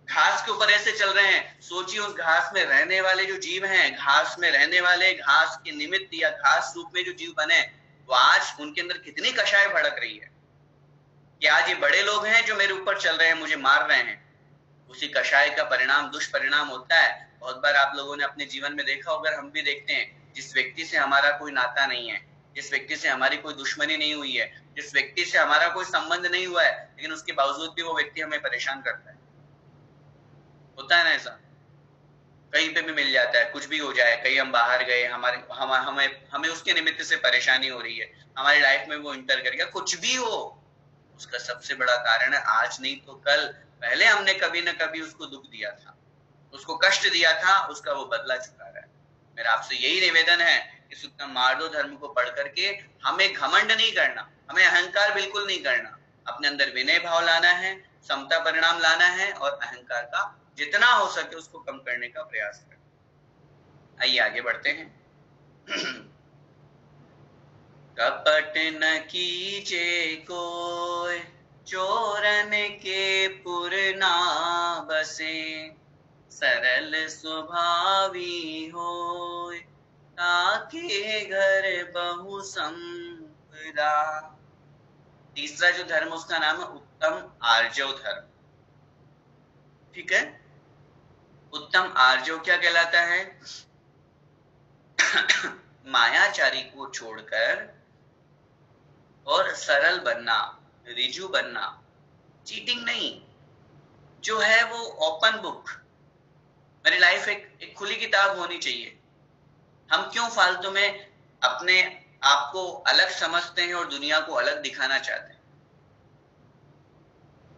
घास के ऊपर ऐसे चल रहे हैं। सोचिए उस घास में रहने वाले जो जीव हैं, घास में रहने वाले, घास के निमित्त या घास रूप में जो जीव बने, वो आज उनके अंदर कितनी कषाय भड़क रही है कि आज ये बड़े लोग हैं जो मेरे ऊपर चल रहे हैं, मुझे मार रहे हैं। उसी कषाय का परिणाम, दुष्परिणाम होता है। बहुत बार आप लोगों ने अपने जीवन में देखा होगा, हम भी देखते हैं, जिस व्यक्ति से हमारा कोई नाता नहीं है, जिस व्यक्ति से हमारी कोई दुश्मनी नहीं हुई है, जिस व्यक्ति से हमारा कोई संबंध नहीं हुआ है, लेकिन उसके बावजूद भी वो व्यक्ति हमें परेशान करता है। होता है ना ऐसा? कहीं पे भी मिल जाता है, कुछ भी हो जाए, कहीं हम बाहर गए, हमें उसके निमित्त से परेशानी हो रही है, हमारी लाइफ में वो इंटर कर गया, कुछ भी हो, उसका सबसे बड़ा कारण है आज नहीं तो कल पहले हमने कभी न कभी उसको दुख दिया था, उसको कष्ट दिया था, उसका वो बदला चुका रहा है। मेरा आपसे यही निवेदन है कि सुत्तम मार्दो धर्म को पढ़ करके हमें घमंड नहीं करना, हमें अहंकार बिल्कुल नहीं करना, अपने अंदर विनय भाव लाना है, समता परिणाम लाना है, और अहंकार का जितना हो सके उसको कम करने का प्रयास करना। आइए आगे बढ़ते हैं। कपट न कीजे कोई, चोरन के पुर ना बसे, सरल स्वभावी होय, ताके घर बहु संपदा। तीसरा जो धर्म उसका नाम है उत्तम आर्जव धर्म। ठीक है, उत्तम आर्जव क्या कहलाता है? मायाचारी को छोड़कर और सरल बनना, रिजु बनना, चीटिंग नहीं, जो है वो ओपन बुक। मेरी लाइफ एक खुली किताब होनी चाहिए। हम क्यों फालतू में अपने आप को अलग समझते हैं और दुनिया को अलग दिखाना चाहते हैं?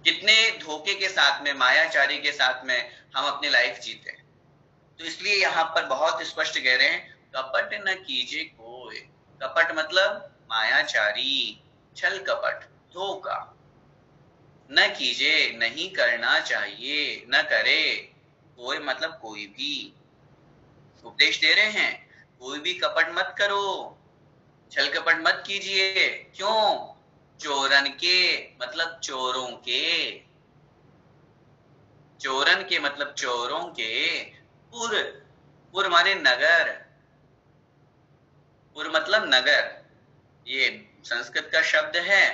कितने धोखे के साथ में, मायाचारी के साथ में हम अपनी लाइफ जीते हैं। तो इसलिए यहाँ पर बहुत स्पष्ट कह रहे हैं, कपट न कीजिए कोई। कपट मतलब मायाचारी, छल कपट, धोखा न कीजिए, नहीं करना चाहिए, न करे। कोई मतलब कोई भी। उपदेश दे रहे हैं, कोई भी कपट मत करो, छल कपट मत कीजिए। क्यों? चोरन के मतलब चोरों के, चोरन के मतलब चोरों के, पुर माने नगर, पुर मतलब नगर, ये संस्कृत का शब्द है।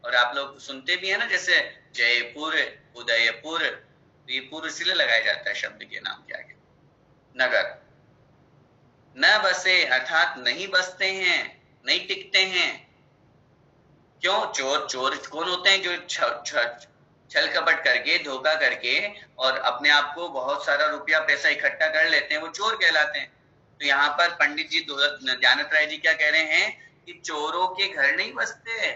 और आप लोग सुनते भी है ना, जैसे जयपुर, उदयपुर, ये पुर इसलिए लगाया जाता है शब्द के नाम के आगे, नगर। न बसे अर्थात नहीं बसते हैं, नहीं टिकते हैं। क्यों? चोर कौन होते हैं? जो छल कपट करके, धोखा करके और अपने आप को बहुत सारा रुपया पैसा इकट्ठा कर लेते हैं, वो चोर कहलाते हैं। तो यहाँ पर पंडित जी दयानंद राय जी क्या कह रहे हैं कि चोरों के घर नहीं बसते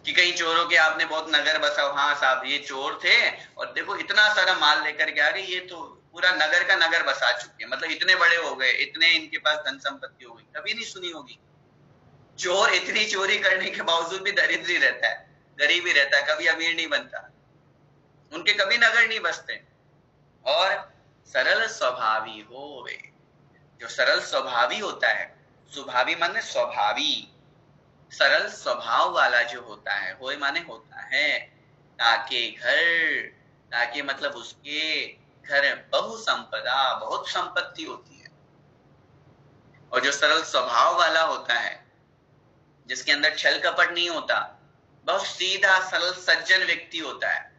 कि कहीं चोरों के आपने बहुत नगर बसाओ, हाँ साहब ये चोर थे और देखो इतना सारा माल लेकर के आ गए, ये तो पूरा नगर का नगर बसा चुके हैं, मतलब इतने बड़े हो गए, इतने इनके पास धन संपत्ति हो गई। कभी नहीं सुनी होगी। चोर इतनी चोरी करने के बावजूद भी दरिद्र ही रहता है, गरीब ही रहता है, कभी अमीर नहीं बनता, उनके कभी नगर नहीं बसते। और सरल स्वभावी होवे, जो सरल स्वभावी होता है, स्वभावी माने स्वभावी, सरल स्वभाव वाला जो होता है, होए माने होता है, ताके घर, ताके मतलब उसके घर बहु संपदा, बहुत संपत्ति होती है। और जो सरल स्वभाव वाला होता है, जिसके अंदर छल कपट नहीं होता, बहुत सीधा सरल सज्जन व्यक्ति होता है,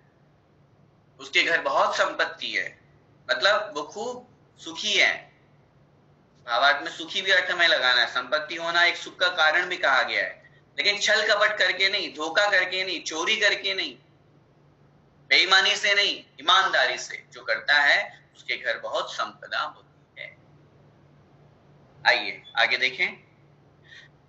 उसके घर बहुत संपत्ति है, मतलब वो खूब सुखी है। भावार्थ में सुखी भी अर्थ में लगाना है, संपत्ति होना एक सुख का कारण भी कहा गया है, लेकिन छल कपट करके नहीं, धोखा करके नहीं, चोरी करके नहीं, बेईमानी से नहीं, ईमानदारी से जो करता है उसके घर बहुत संपदा होती है। आइए आगे देखें।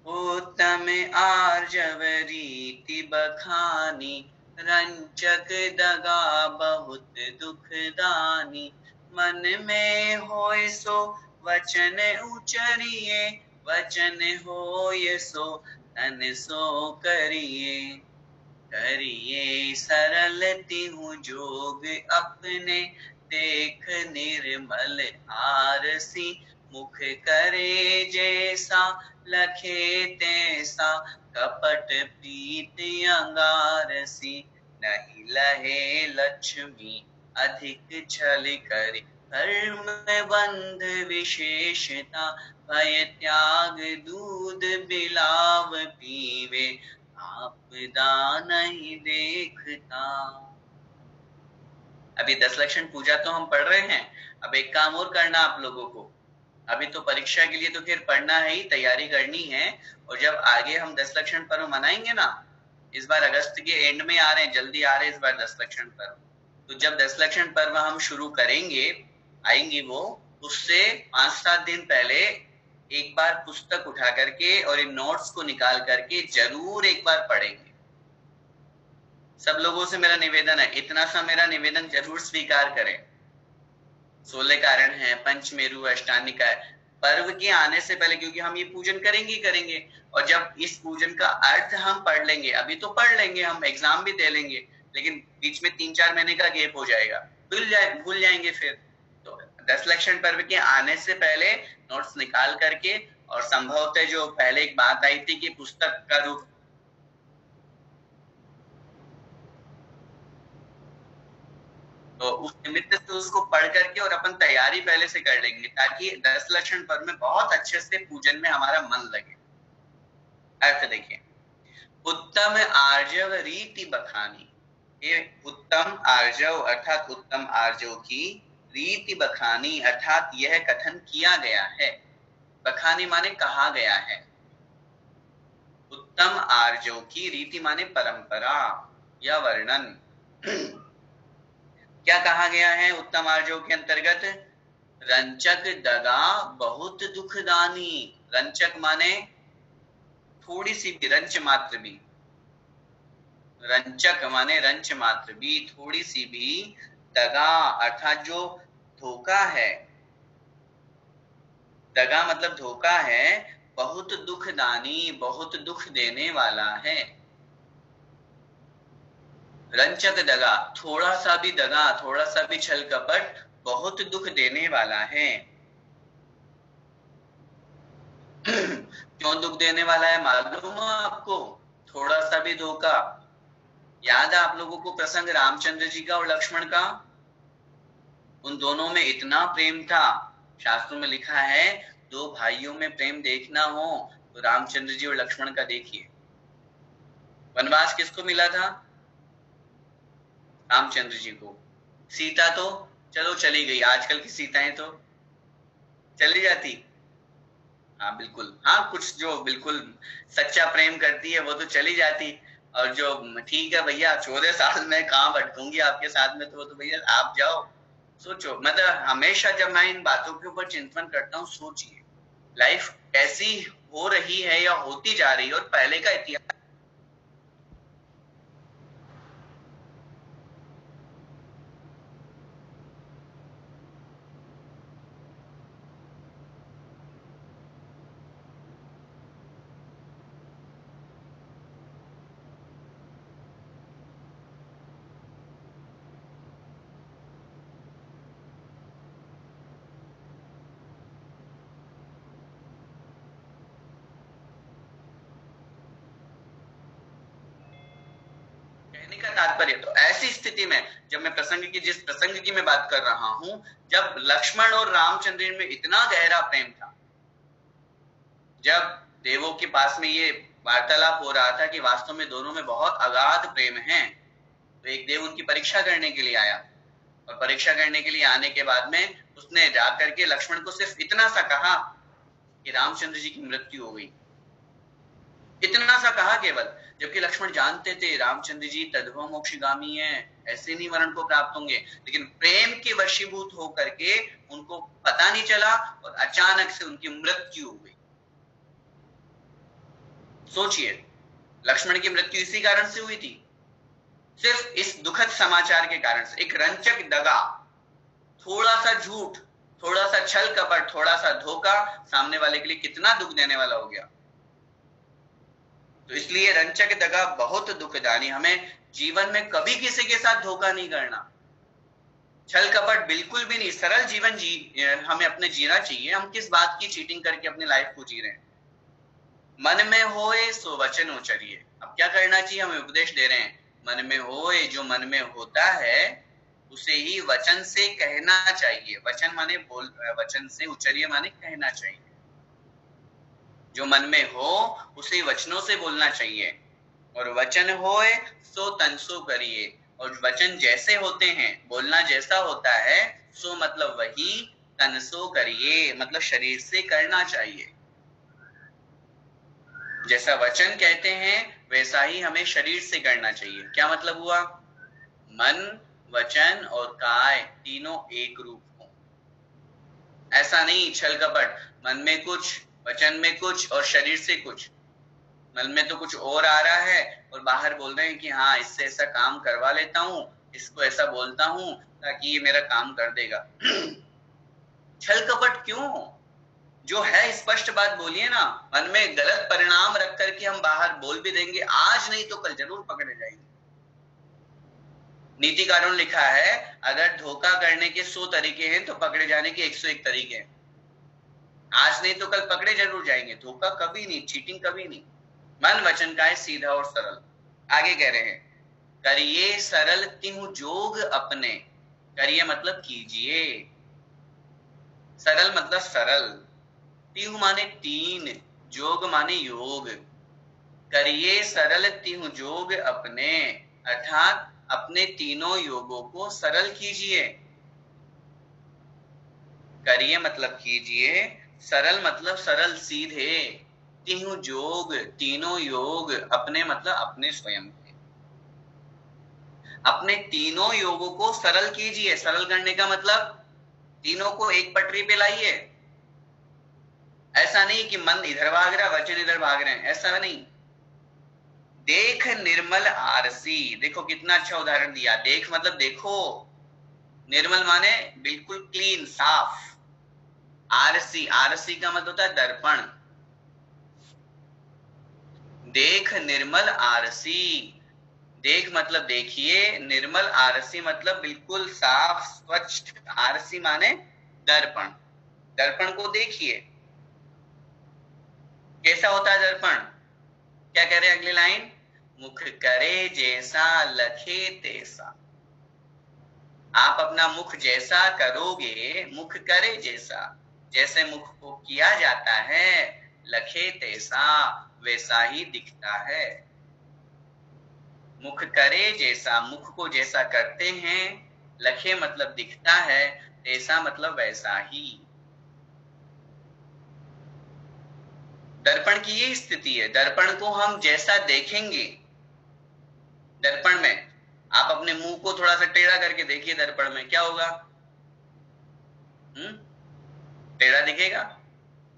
उत्तम आर्जव रीति बखानी, रंचक दगा बहुत दुखदानी, मन में होय सो वचन उचरिए, वचन होय सो तन सो करिए, करिए सरल तिहु जोग अपने, देख निर्मल आरसी, मुख करे जैसा लखे तैसा, कपट प्रीत अंगारसी, नहीं लहे लक्ष्मी अधिक छल करी, धर्म बंध विशेषता, भय त्याग दूध बिलाव पीवे, आपदा नहीं देखता। अभी 10 लक्षण पूजा तो हम पढ़ रहे हैं, अब एक काम और करना आप लोगों को। अभी तो परीक्षा के लिए तो फिर पढ़ना है ही, तैयारी करनी है, और जब आगे हम 10 लक्षण पर्व मनाएंगे ना, इस बार अगस्त के एंड में आ रहे हैं, जल्दी आ रहे हैं इस बार 10 लक्षण पर्व, तो जब 10 लक्षण पर्व हम शुरू करेंगे, आएंगे वो, उससे 5-7 दिन पहले एक बार पुस्तक उठा करके और इन नोट्स को निकाल करके जरूर एक बार पढ़ेंगे। सब लोगों से मेरा निवेदन है, इतना सा मेरा निवेदन जरूर स्वीकार करें। 16 कारण है, पंचमेरु, अष्टानिका है, पर्व के आने से पहले, क्योंकि हम ये पूजन करेंगे ही करेंगे, और जब इस पूजन का अर्थ हम पढ़ लेंगे, अभी तो पढ़ लेंगे, हम एग्जाम भी दे लेंगे, लेकिन बीच में 3-4 महीने का गैप हो जाएगा, भूल जाएंगे फिर। तो 10 लक्षण पर्व के आने से पहले नोट्स निकाल करके, और संभवतः जो पहले एक बात आई थी कि पुस्तक का रूप, तो उस निमित्त से उसको पढ़ करके और अपन तैयारी पहले से कर लेंगे, ताकि 10 लक्षण पर्व में बहुत अच्छे से पूजन में हमारा मन लगे। अर्थ देखिए, उत्तम आर्जव रीति बखानी, ये उत्तम आर्जव अर्थात उत्तम आर्जव की रीति बखानी अर्थात यह कथन किया गया है, बखानी माने कहा गया है, उत्तम आर्जव की रीति माने परंपरा या वर्णन। क्या कहा गया है उत्तम आर्जव के अंतर्गत? रंचक दगा बहुत दुखदानी, रंचक माने थोड़ी सी भी, रंच मात्र भी, रंचक माने रंच मात्र भी, थोड़ी सी भी, दगा अर्थात जो धोखा है, दगा मतलब धोखा है, बहुत दुखदानी बहुत दुख देने वाला है। रंचक दगा, थोड़ा सा भी दगा, थोड़ा सा भी छल कपट बहुत दुख देने वाला है। क्यों दुख देने वाला है मालूम है आपको? थोड़ा सा भी धोखा। याद है आप लोगों को प्रसंग रामचंद्र जी का और लक्ष्मण का? उन दोनों में इतना प्रेम था, शास्त्रों में लिखा है, 2 भाइयों में प्रेम देखना हो तो रामचंद्र जी और लक्ष्मण का देखिए। वनवास किसको मिला था? रामचंद्र जी को। सीता तो चलो चली गई, आजकल की सीताएं तो चली जाती, हाँ बिल्कुल, हाँ कुछ जो बिल्कुल सच्चा प्रेम करती है वो तो चली जाती, और जो ठीक है भैया 14 साल में कहाँ भटकूंगी आपके साथ में, तो भैया आप जाओ। सोचो, मतलब हमेशा जब मैं इन बातों के ऊपर चिंतन करता हूँ, सोचिए लाइफ कैसी हो रही है या होती जा रही है, और पहले का इतिहास। का तात्पर्य, तो ऐसी स्थिति में जब मैं जिस प्रसंग की मैं बात कर रहा हूं, जब लक्ष्मण और रामचंद्र में इतना गहरा प्रेम था, जब देवों के पास में ये वार्तालाप हो रहा था कि वास्तव में दोनों में बहुत अगाध प्रेम है, तो एक देव उनकी परीक्षा करने के लिए आया, और परीक्षा करने के लिए आने के बाद में उसने जाकर के लक्ष्मण को सिर्फ इतना सा कहा कि रामचंद्र जी की मृत्यु हो गई। इतना सा कहा केवल, जबकि लक्ष्मण जानते थे रामचंद्र जी तद्भव मोक्षगामी हैं, ऐसे नहीं मरण को प्राप्त होंगे, लेकिन प्रेम के वशीभूत होकर के उनको पता नहीं चला और अचानक से उनकी मृत्यु हो गई। सोचिए, लक्ष्मण की मृत्यु इसी कारण से हुई थी, सिर्फ इस दुखद समाचार के कारण से। एक रंचक दगा, थोड़ा सा झूठ, थोड़ा सा छल कपट, थोड़ा सा धोखा सामने वाले के लिए कितना दुख देने वाला हो गया। तो इसलिए रंचक दगा बहुत दुखदानी। हमें जीवन में कभी किसी के साथ धोखा नहीं करना, छल कपट बिल्कुल भी नहीं। सरल जीवन हमें अपने जीना चाहिए। हम किस बात की चीटिंग करके अपनी लाइफ को जी रहे हैं? मन में होए सो वचन उचरिए। अब क्या करना चाहिए? हमें उपदेश दे रहे हैं, मन में होए, जो मन में होता है उसे ही वचन से कहना चाहिए। वचन माने वचन से उचरिए माने कहना चाहिए। जो मन में हो उसे वचनों से बोलना चाहिए। और वचन होए सो तन सो करिए। और वचन जैसे होते हैं, बोलना जैसा होता है, सो मतलब वही तन सो करिए, मतलब शरीर से करना चाहिए। जैसा वचन कहते हैं वैसा ही हमें शरीर से करना चाहिए। क्या मतलब हुआ? मन, वचन और काय तीनों एक रूप हो। ऐसा नहीं छल कपट, मन में कुछ, वचन में कुछ और शरीर से कुछ। मन में तो कुछ और आ रहा है और बाहर बोल रहे हैं कि हाँ इससे ऐसा काम करवा लेता हूं, इसको ऐसा बोलता हूं ताकि ये मेरा काम कर देगा। छल कपट क्यों? जो है स्पष्ट बात बोलिए ना। मन में गलत परिणाम रख करके हम बाहर बोल भी देंगे, आज नहीं तो कल जरूर पकड़े जाएंगे। नीतिकारों लिखा है, अगर धोखा करने के 100 तरीके हैं तो पकड़े जाने के 101 तरीके हैं। आज नहीं तो कल पकड़े जरूर जाएंगे। धोखा कभी नहीं, चीटिंग कभी नहीं। मन वचन का है सीधा और सरल। आगे कह रहे हैं, करिए सरल तिहु जोग अपने। करिए मतलब कीजिए, सरल मतलब सरल, तिहु माने तीन, जोग माने योग। करिए सरल तिहु जोग अपने, अर्थात अपने तीनों योगों को सरल कीजिए। करिए मतलब कीजिए, सरल मतलब सरल सीधे, तिहु जोग तीनों योग, अपने मतलब अपने स्वयं के। अपने तीनों योगों को सरल कीजिए। सरल करने का मतलब तीनों को एक पटरी पे लाइए। ऐसा नहीं कि मन इधर भाग रहा, वचन इधर भाग रहे हैं, ऐसा नहीं। देख निर्मल आरसी, देखो कितना अच्छा उदाहरण दिया। देख मतलब देखो, निर्मल माने बिल्कुल क्लीन, साफ। आरसी, आरसी का मतलब होता है दर्पण। देख निर्मल आरसी, देख मतलब देखिए, निर्मल आरसी मतलब बिल्कुल साफ स्वच्छ। आरसी माने दर्पण। दर्पण को देखिए कैसा होता है दर्पण। क्या कह रहे हैं अगली लाइन? मुख करे जैसा लखे तैसा। आप अपना मुख जैसा करोगे, मुख करे जैसा, जैसे मुख को किया जाता है, लखे तैसा, वैसा ही दिखता है। मुख करे जैसा, मुख को जैसा करते हैं, लखे मतलब दिखता है, तैसा मतलब वैसा ही। दर्पण की ये स्थिति है। दर्पण को हम जैसा देखेंगे दर्पण में आप अपने मुंह को थोड़ा सा टेढ़ा करके देखिए दर्पण में, क्या होगा? टेढ़ा दिखेगा।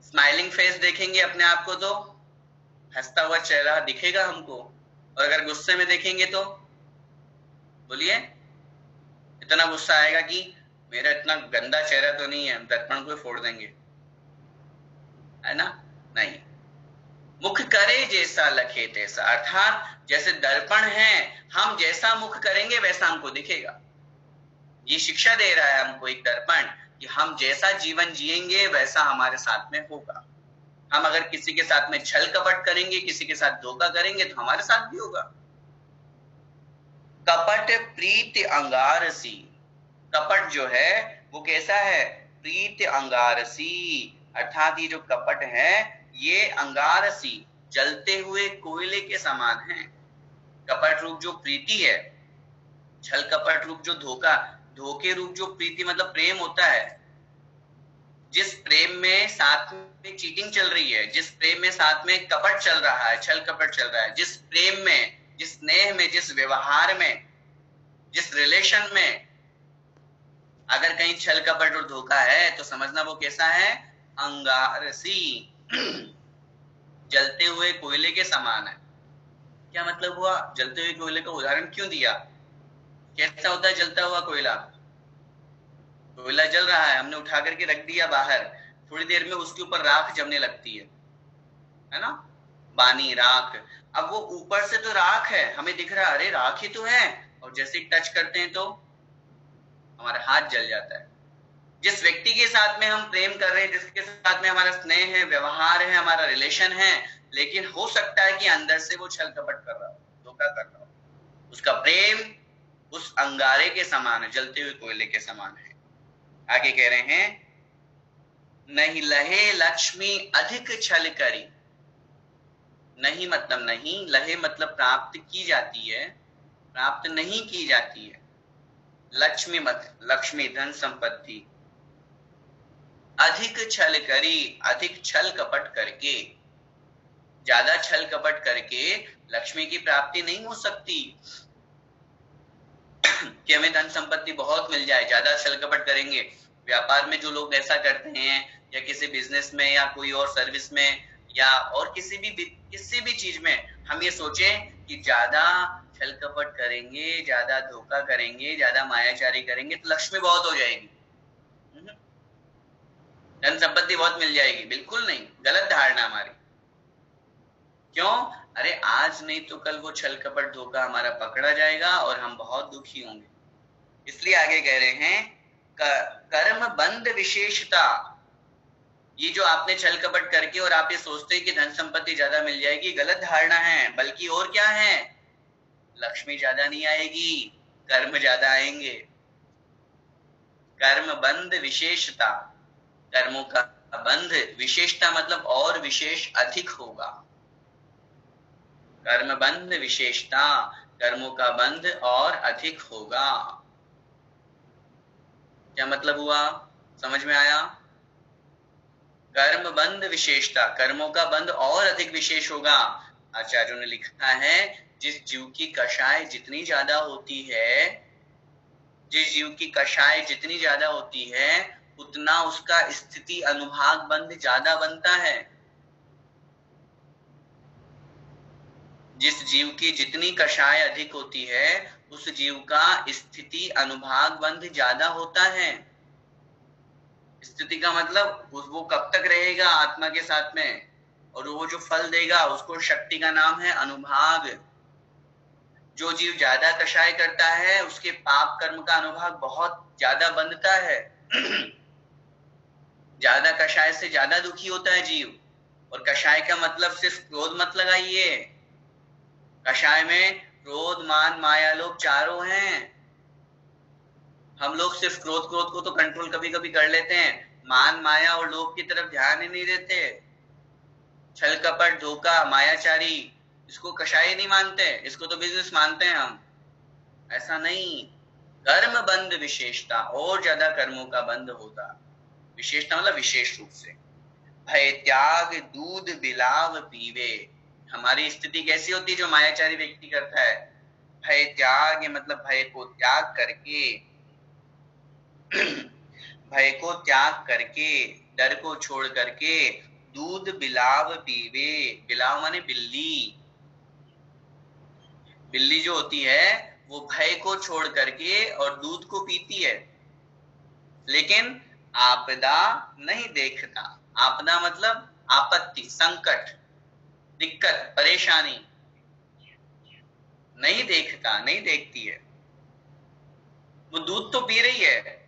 स्माइलिंग फेस देखेंगे अपने आप को तो हंसता हुआ चेहरा दिखेगा हमको, और अगर गुस्से में देखेंगे तो बोलिए, इतना गुस्सा आएगा कि मेरा इतना गंदा चेहरा तो नहीं है, दर्पण को फोड़ देंगे, है ना? नहीं। मुख करे जैसा लखे तैसा, अर्थात जैसे दर्पण है, हम जैसा मुख करेंगे वैसा हमको दिखेगा। ये शिक्षा दे रहा है हमको एक दर्पण कि हम जैसा जीवन जिएंगे वैसा हमारे साथ में होगा। हम अगर किसी के साथ में छल कपट करेंगे, किसी के साथ धोखा करेंगे तो हमारे साथ भी होगा। कपट प्रीति अंगारसी, कपट जो है वो कैसा है? प्रीति अंगारसी, अर्थात ये जो कपट है ये अंगारसी, जलते हुए कोयले के समान है। कपट रूप जो प्रीति है, छल कपट रूप जो धोखा, धोखे रूप जो प्रीति मतलब प्रेम होता है। जिस प्रेम में साथ में चीटिंग चल रही है, जिस प्रेम में साथ में कपट चल रहा है, छल कपट चल रहा है, जिस प्रेम में, जिस स्नेह में, जिस व्यवहार में, जिस रिलेशन में अगर कहीं छल कपट और धोखा है तो समझना वो कैसा है? अंगारसी, जलते हुए कोयले के समान है। क्या मतलब हुआ? जलते हुए कोयले का उदाहरण क्यों दिया? कैसा होता है जलता हुआ कोयला? कोयला जल रहा है, हमने उठा करके रख दिया बाहर, थोड़ी देर में उसके ऊपर राख जमने लगती है ना? पानी, राख। अब वो ऊपर से तो राख है, हमें दिख रहा है अरे राख ही तो है, और जैसे ही टच करते हैं तो हमारा हाथ जल जाता है। जिस व्यक्ति के साथ में हम प्रेम कर रहे हैं, जिसके साथ में हमारा स्नेह है, व्यवहार है, हमारा रिलेशन है, लेकिन हो सकता है कि अंदर से वो छल कपट कर रहा हो, धोखा कर रहा हो, उसका प्रेम उस अंगारे के समान है, जलते हुए कोयले के समान है। आगे कह रहे हैं, नहीं लहे लक्ष्मी अधिक छल करी। नहीं मतलब नहीं, लहे मतलब प्राप्त की जाती है, प्राप्त नहीं की जाती है। लक्ष्मी मत, लक्ष्मी धन संपत्ति, अधिक छल करी, अधिक छल कपट करके, ज्यादा छल कपट करके लक्ष्मी की प्राप्ति नहीं हो सकती। कि हमें धन संपत्ति बहुत मिल जाए, ज्यादा छल कपट करेंगे। व्यापार में जो लोग ऐसा करते हैं, या किसी बिजनेस में, या कोई और सर्विस में, या और किसी भी चीज में हम ये सोचें कि ज्यादा छल कपट करेंगे, ज्यादा धोखा करेंगे, ज्यादा मायाचारी करेंगे तो लक्ष्मी बहुत हो जाएगी, धन संपत्ति बहुत मिल जाएगी। बिल्कुल नहीं, गलत धारणा हमारी। क्यों? अरे आज नहीं तो कल वो छल कपट धोखा हमारा पकड़ा जाएगा और हम बहुत दुखी होंगे। इसलिए आगे कह रहे हैं, कर्म बंध विशेषता। ये जो आपने छल कपट करके और आप ये सोचते हैं कि धन संपत्ति ज्यादा मिल जाएगी, गलत धारणा है। बल्कि और क्या है? लक्ष्मी ज्यादा नहीं आएगी, कर्म ज्यादा आएंगे। कर्म बंध विशेषता, कर्मों का बंध, विशेषता मतलब और विशेष अधिक होगा। कर्म बंध विशेषता, कर्मों का बंध और अधिक होगा। क्या मतलब हुआ? समझ में आया? कर्म बंध विशेषता, कर्मों का बंध और अधिक विशेष होगा। आचार्यों ने लिखा है, जिस जीव की कषाय जितनी ज्यादा होती है, जिस जीव की कषाय जितनी ज्यादा होती है, उतना उसका स्थिति अनुभाग बंध ज्यादा बनता है। जिस जीव की जितनी कषाय अधिक होती है, उस जीव का स्थिति अनुभाग बंध ज्यादा होता है। स्थिति का मतलब वो कब तक रहेगा आत्मा के साथ में, और वो जो फल देगा उसको शक्ति का नाम है अनुभाग। जो जीव ज्यादा कषाय करता है उसके पाप कर्म का अनुभाग बहुत ज्यादा बंधता है। ज्यादा कषाय से ज्यादा दुखी होता है जीव। और कषाय का मतलब सिर्फ क्रोध मत लगाइए, कषाय में क्रोध, मान, माया, लोभ चारों हैं। हम लोग सिर्फ क्रोध को तो कंट्रोल कभी कभी कर लेते हैं, मान, माया और लोभ की तरफ ध्यान ही नहीं देते। छल कपट, धोखा, मायाचारी, इसको कषाय नहीं मानते, इसको तो बिजनेस मानते हैं हम। ऐसा नहीं, कर्म बंध विशेषता, और ज्यादा कर्मों का बंध होगा। विशेषता मतलब विशेष रूप से। भय त्याग दूध बिलाव पीवे। हमारी स्थिति कैसी होती है जो मायाचारी व्यक्ति करता है? भय त्याग मतलब भय को त्याग करके, भय को त्याग करके, डर को छोड़ करके दूध बिलाव पीवे। बिलाव माने बिल्ली। बिल्ली जो होती है वो भय को छोड़ करके और दूध को पीती है, लेकिन आपदा नहीं देखता। आपदा मतलब आपत्ति, संकट, दिक्कत, परेशानी नहीं देखता, नहीं देखती है। वो दूध तो पी रही है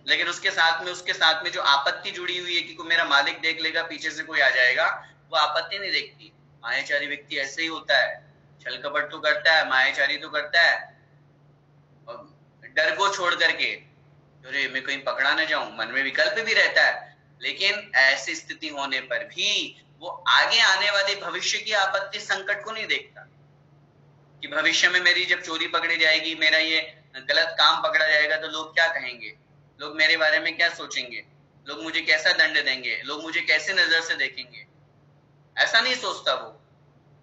लेकिन उसके साथ में जो आपत्ति जुड़ी हुई है कि कोई मेरा मालिक देख लेगा, पीछे से कोई आ जाएगा, वो आपत्ति नहीं देखती। मायाचारी व्यक्ति ऐसे ही होता है, छल कपट तो करता है, मायाचारी तो करता है, और डर को छोड़ करके अरे मैं कहीं पकड़ा न जाऊं, मन में विकल्प भी रहता है, लेकिन ऐसी स्थिति होने पर भी वो आगे आने वाले भविष्य की आपत्ति, संकट को नहीं देखता कि भविष्य में मेरी जब चोरी पकड़ी जाएगी, मेरा ये गलत काम पकड़ा जाएगा तो लोग क्या कहेंगे, लोग मेरे बारे में क्या सोचेंगे, लोग मुझे कैसा दंड देंगे, लोग मुझे कैसे नजर से देखेंगे। ऐसा नहीं सोचता वो।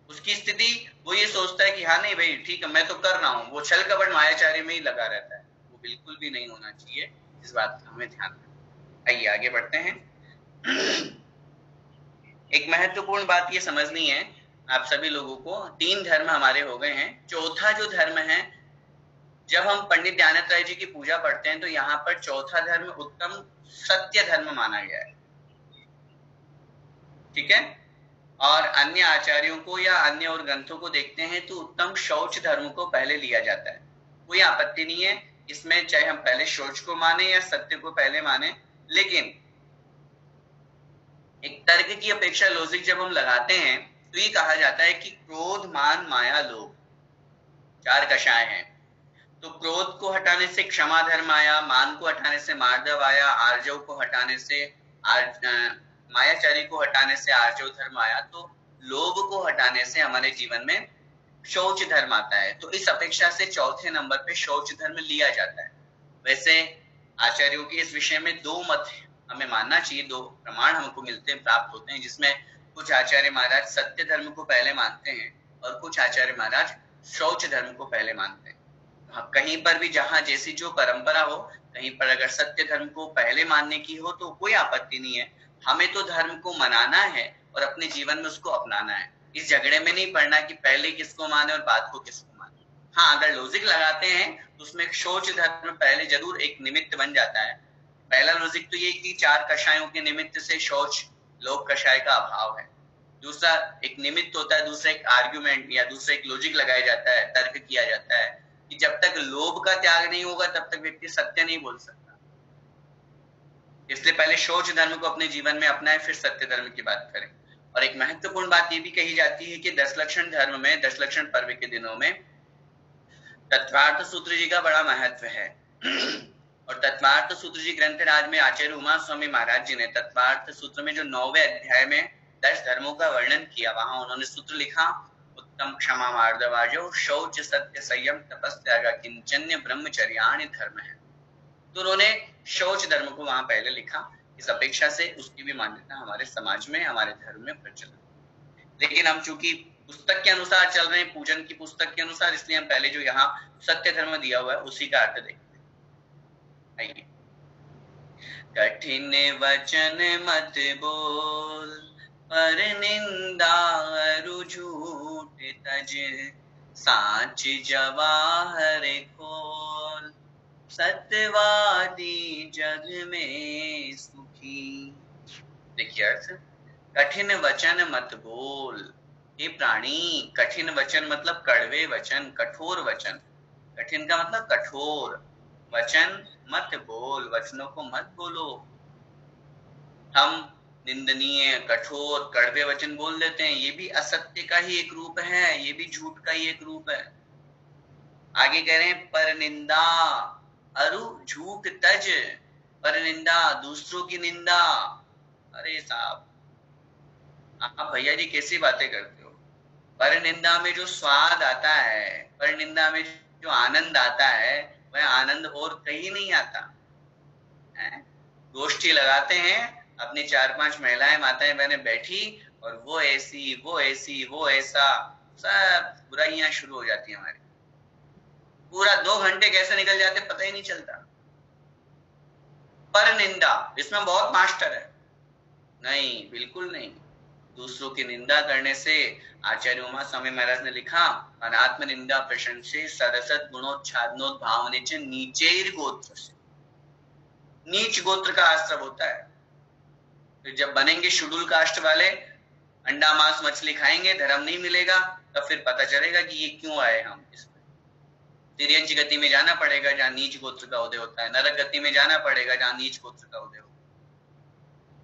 उसकी स्थिति वो ये सोचता है कि हाँ नहीं भाई ठीक है मैं तो कर रहा हूं। वो छल कपट मायाचारी में ही लगा रहता है। वो बिल्कुल भी नहीं होना चाहिए, इस बात का हमें ध्यान रखना। आइए आगे बढ़ते हैं। एक महत्वपूर्ण बात ये समझनी है आप सभी लोगों को। 3 धर्म हमारे हो गए हैं। चौथा जो धर्म है, जब हम पंडित दयानंद राय जी की पूजा पढ़ते हैं तो यहाँ पर चौथा धर्म उत्तम सत्य धर्म माना गया है, ठीक है। और अन्य आचार्यों को या अन्य और ग्रंथों को देखते हैं तो उत्तम शौच धर्म को पहले लिया जाता है। कोई आपत्ति नहीं है इसमें, चाहे हम पहले शौच को माने या सत्य को पहले माने, लेकिन एक तर्क की अपेक्षा लॉजिक जब हम लगाते हैं तो ये कहा जाता है कि क्रोध, मान, माया, लोभ 4 कषाय हैं। तो क्रोध को हटाने से क्षमा धर्म आया, मान को हटाने से मार्दव आया, आर्जव को हटाने से मायाचारी को हटाने से आर्जव धर्म आया, तो लोभ को हटाने से हमारे जीवन में शौच धर्म आता है। तो इस अपेक्षा से चौथे नंबर पे शौच धर्म लिया जाता है। वैसे आचार्यों के इस विषय में 2 मत हमें मानना चाहिए, 2 प्रमाण हमको मिलते हैं, प्राप्त होते हैं, जिसमें कुछ आचार्य महाराज सत्य धर्म को पहले मानते हैं और कुछ आचार्य महाराज शौच धर्म को पहले मानते हैं। कहीं पर भी जहां जैसी जो परंपरा हो, कहीं पर अगर सत्य धर्म को पहले मानने की हो तो कोई आपत्ति नहीं है। हमें तो धर्म को मनाना है और अपने जीवन में उसको अपनाना है। इस झगड़े में नहीं पड़ना कि पहले किसको माने और बाद को किसको माने। हाँ, अगर लॉजिक लगाते हैं तो उसमें एक शौच धर्म पहले जरूर एक निमित्त बन जाता है। पहला लॉजिक तो ये कि 4 कषायों के निमित्त से शौच, लोभ कषाय का अभाव है। दूसरा एक निमित्त होता है, दूसरा एक आर्ग्यूमेंट या दूसरा एक लॉजिक लगाया जाता है, तर्क किया जाता है कि जब तक लोभ का त्याग नहीं होगा तब तक व्यक्ति सत्य नहीं बोल सकता। इसलिए पहले शौच धर्म को अपने जीवन में अपनाएं, फिर सत्य धर्म की बात करें। और एक महत्वपूर्ण बात ये भी कही जाती है कि 10 लक्षण धर्म में, 10 लक्षण पर्व के दिनों में तत्वार्थ सूत्र जी का बड़ा महत्व है। और तत्वार्थ सूत्र जी ग्रंथ राज में आचार्य उमा स्वामी महाराज जी ने तत्वार्थ सूत्र में जो 9वें अध्याय में 10 धर्मों का वर्णन किया, वहां उन्होंने सूत्र लिखा उत्तम क्षमा मार्दवाजो शौच सत्य संयम तपस्यागा किंचन्य ब्रह्मचर्याणि धर्म है। तो उन्होंने शौच धर्म को वहां पहले लिखा। इस अपेक्षा से उसकी भी मान्यता हमारे समाज में, हमारे धर्म में प्रचलित। लेकिन हम चूंकि पुस्तक के अनुसार चल रहे हैं, पूजन की पुस्तक के अनुसार, इसलिए हम पहले जो यहाँ सत्य धर्म दिया हुआ है उसी का अर्थ देखते हैं। आइए। कठिन वचन मत बोल, पर निंदा अरु झूठ तज, साच जवाहर खोल, सत्यवादी जग में सुखी। देखिए अर्थ, कठिन वचन मत बोल। हे प्राणी, कठिन वचन मतलब कड़वे वचन, कठोर वचन। कठिन का मतलब कठोर वचन मत बोल, वचनों को मत बोलो। हम निंदनीय, कठोर, कड़वे वचन बोल देते हैं, ये भी असत्य का ही एक रूप है, ये भी झूठ का ही एक रूप है। आगे कह रहे हैं पर निंदा अरु झूठ तज, पर निंदा, दूसरों की निंदा। अरे साहब, आप भैया जी कैसी बातें करते हो। पर निंदा में जो स्वाद आता है, पर निंदा में जो आनंद आता है, वह आनंद और कहीं नहीं आता। गोष्ठी लगाते हैं, अपनी 4-5 महिलाएं, माताएं, बहनें बैठी और वो ऐसी, वो ऐसी, वो ऐसा, सब बुराइयां शुरू हो जाती है हमारी। पूरा 2 घंटे कैसे निकल जाते पता ही नहीं चलता। पर निंदा, इसमें बहुत मास्टर है। नहीं, बिल्कुल नहीं। दूसरों की निंदा करने से आचार्य उमा स्वामी महाराज ने लिखा, अनात्म निंदा प्रशंसे सरसत गुणोच्छादनोद भावनेच नीचेर गोत्र से। नीच गोत्र का आश्रय होता है। फिर जब बनेंगे शेड्यूल कास्ट वाले, अंडा मांस मछली खाएंगे, धर्म नहीं मिलेगा, तब फिर पता चलेगा कि ये क्यों आए हम इसमें। तिर्यंच गति में जाना पड़ेगा जहाँ नीच गोत्र का उदय होता है, नरक गति में जाना पड़ेगा जहाँ नीच गोत्र का उदय होता है।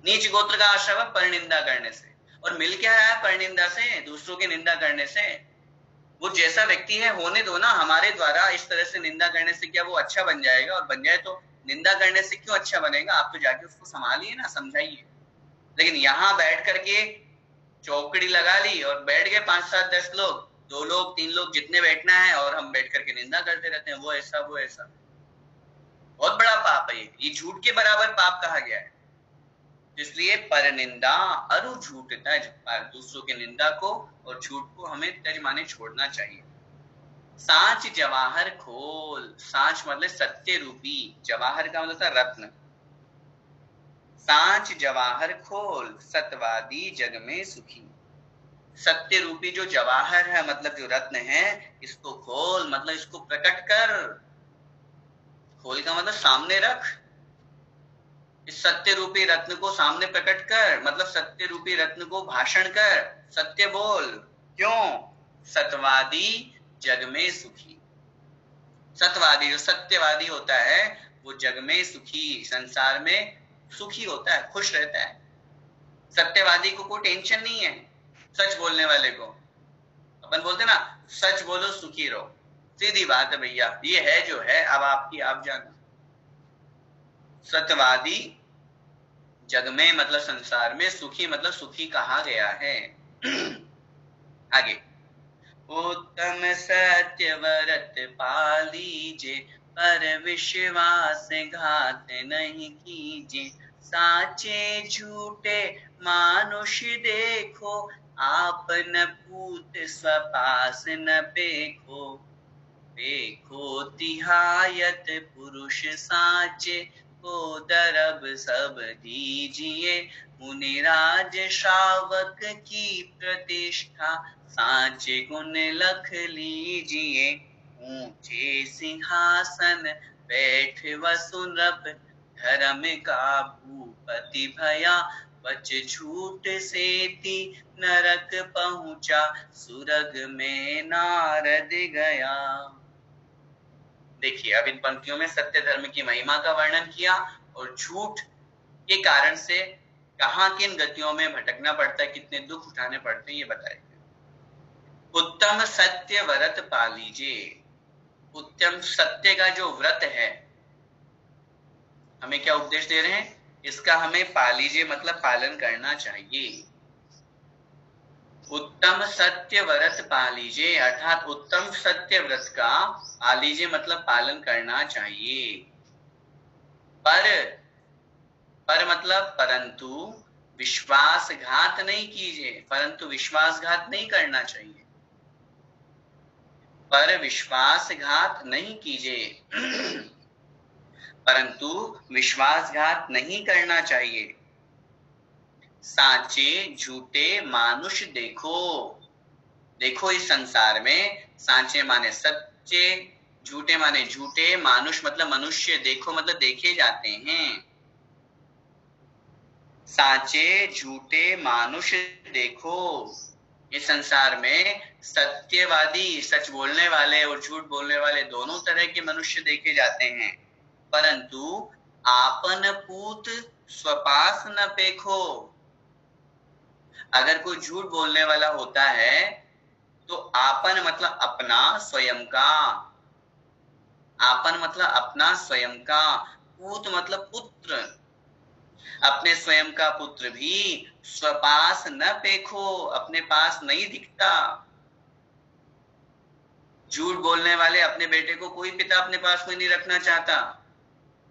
नीच गोत्र का आश्रय परनिंदा करने से। और मिल क्या है परनिंदा से, दूसरों की निंदा करने से? वो जैसा व्यक्ति है होने दो ना, हमारे द्वारा इस तरह से निंदा करने से क्या वो अच्छा बन जाएगा? और बन जाए तो निंदा करने से क्यों अच्छा बनेगा? आप तो जाके उसको संभालिए ना, समझाइए। लेकिन यहाँ बैठ करके चौकड़ी लगा ली और बैठ गए 5, 7, 10 लोग, 2 लोग 3 लोग जितने बैठना है, और हम बैठ करके निंदा करते रहते हैं, वो ऐसा वो ऐसा। बहुत बड़ा पाप है ये झूठ के बराबर पाप कहा गया है। इसलिए पर निंदा अरु झूठ तज, दूसरों की निंदा को और झूठ को हमें तज माने छोड़ना चाहिए। सांच जवाहर खोल, सांच मतलब सत्य रूपी, जवाहर का मतलब रत्न। सांच जवाहर खोल, सत्यवादी जग में सुखी। सत्य रूपी जो जवाहर है, मतलब जो रत्न है, इसको खोल मतलब इसको प्रकट कर। खोल का मतलब सामने रख। इस सत्य रूपी रत्न को सामने प्रकट कर, मतलब सत्य रूपी रत्न को भाषण कर, सत्य बोल। क्यों? सत्यवादी जग में सुखी। सत्यवादी जो सत्यवादी होता है वो जग में सुखी, संसार में सुखी होता है, खुश रहता है। सत्यवादी को कोई टेंशन नहीं है। सच बोलने वाले को अपन बोलते ना, सच बोलो सुखी रहो। सीधी बात है भैया, ये है जो है, अब आपकी आप जानो। सत्यवादी जग में मतलब संसार में, सुखी मतलब सुखी कहा गया है। आगे, उत्तम सत्य व्रत पालीजे, पर विश्वास घात नहीं कीजे। साचे झूठे मानुष देखो, आपन पूत स्वपास न पेखो। पेखो तिहायत पुरुष साचे, को दरब सब दीजिए। मुनिराज श्रावक की प्रतिष्ठा, साचे गुण लख लीजिए। ऊंचे सिंहासन बैठ वसुनभ, धर्म का भूपति भया। बच झूठ सेती नरक पहुंचा, सुरग में नारद गया। देखिए, अब इन पंक्तियों में सत्य धर्म की महिमा का वर्णन किया और झूठ के कारण से कहाँ किन गतियों में भटकना पड़ता है, कितने दुख उठाने पड़ते हैं, ये बताया। उत्तम सत्य व्रत पालीजे। उत्तम सत्य का जो व्रत है, हमें क्या उपदेश दे रहे हैं? इसका हमें पालीजे मतलब पालन करना चाहिए। उत्तम सत्य व्रत पालीजे, अर्थात उत्तम सत्य व्रत का पालीजे मतलब पालन करना चाहिए। पर मतलब परंतु विश्वासघात नहीं कीजिए, परंतु विश्वासघात नहीं करना चाहिए। पर विश्वासघात नहीं कीजिए, परंतु विश्वासघात नहीं करना चाहिए। साचे झूठे मानुष देखो। देखो इस संसार में, सांचे माने सच्चे, झूठे माने झूठे, मानुष मतलब मनुष्य, देखो मतलब देखे जाते हैं। साचे झूठे मानुष देखो। इस संसार में सत्यवादी, सच बोलने वाले और झूठ बोलने वाले दोनों तरह के मनुष्य देखे जाते हैं। परंतु आपन पूत स्वपास न पेखो। अगर कोई झूठ बोलने वाला होता है तो आपन मतलब अपना, स्वयं का। आपन मतलब अपना, स्वयं का। पूत मतलब पुत्र। अपने स्वयं का पुत्र भी स्वपास न पेखो, अपने पास नहीं दिखता। झूठ बोलने वाले अपने बेटे को कोई पिता अपने पास में नहीं रखना चाहता।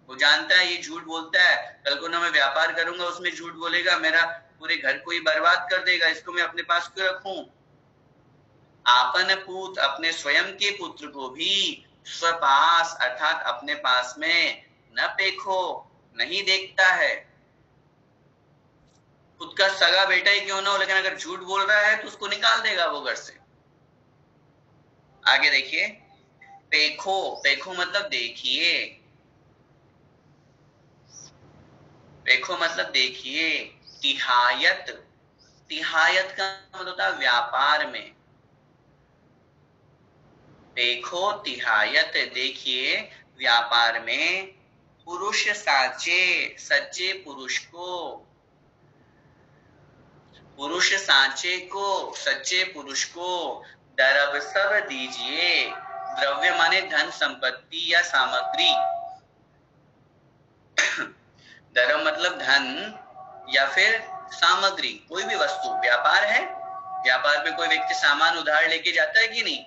वो जानता है ये झूठ बोलता है, कल को ना मैं व्यापार करूंगा उसमें झूठ बोलेगा, मेरा पूरे घर को ही बर्बाद कर देगा, इसको मैं अपने पास क्यों रखूं। आपन पूत, अपने स्वयं के पुत्र को भी स्वपास अर्थात अपने पास में, न पेखो नहीं देखता है। खुद का सगा बेटा ही क्यों ना हो, लेकिन अगर झूठ बोल रहा है तो उसको निकाल देगा वो घर से। आगे देखिए, पेखो, पेखो मतलब देखिए, पेखो मतलब देखिए। तिहायत, तिहायत का मतलब होता है व्यापार में। पेखो तिहायत देखिए व्यापार में। पुरुष साचे, सच्चे पुरुष को, पुरुष सांचे को, सच्चे पुरुष को दरब सब दीजिए। द्रव्य माने धन संपत्ति या सामग्री, दरब मतलब धन या फिर सामग्री, कोई भी वस्तु। व्यापार है, व्यापार में कोई व्यक्ति सामान उधार लेके जाता है कि नहीं?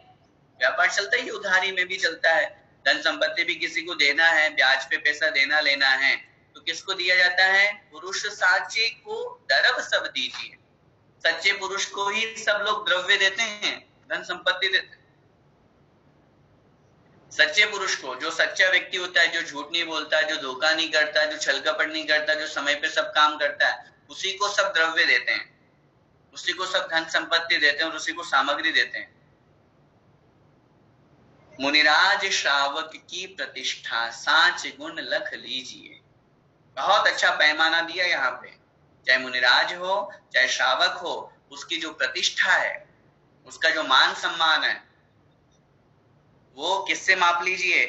व्यापार चलता ही उधारी में भी चलता है। धन संपत्ति भी किसी को देना है, ब्याज पे पैसा देना लेना है, तो किसको दिया जाता है? पुरुष साचे को दरब सब दीजिए। सच्चे पुरुष को ही सब लोग द्रव्य देते हैं, धन संपत्ति देते हैं। सच्चे पुरुष को, जो सच्चा व्यक्ति होता है, जो झूठ नहीं बोलता, जो धोखा नहीं करता, जो छल कपट नहीं करता, जो समय पे सब काम करता है, उसी को सब द्रव्य देते हैं, उसी को सब धन संपत्ति देते हैं और उसी को सामग्री देते हैं। मुनिराज श्रावक की प्रतिष्ठा सांच गुण लख लीजिए। बहुत अच्छा पैमाना दिया यहाँ पे। चाहे मुनिराज हो चाहे श्रावक हो, उसकी जो प्रतिष्ठा है, उसका जो मान सम्मान है, वो किससे माप लीजिए?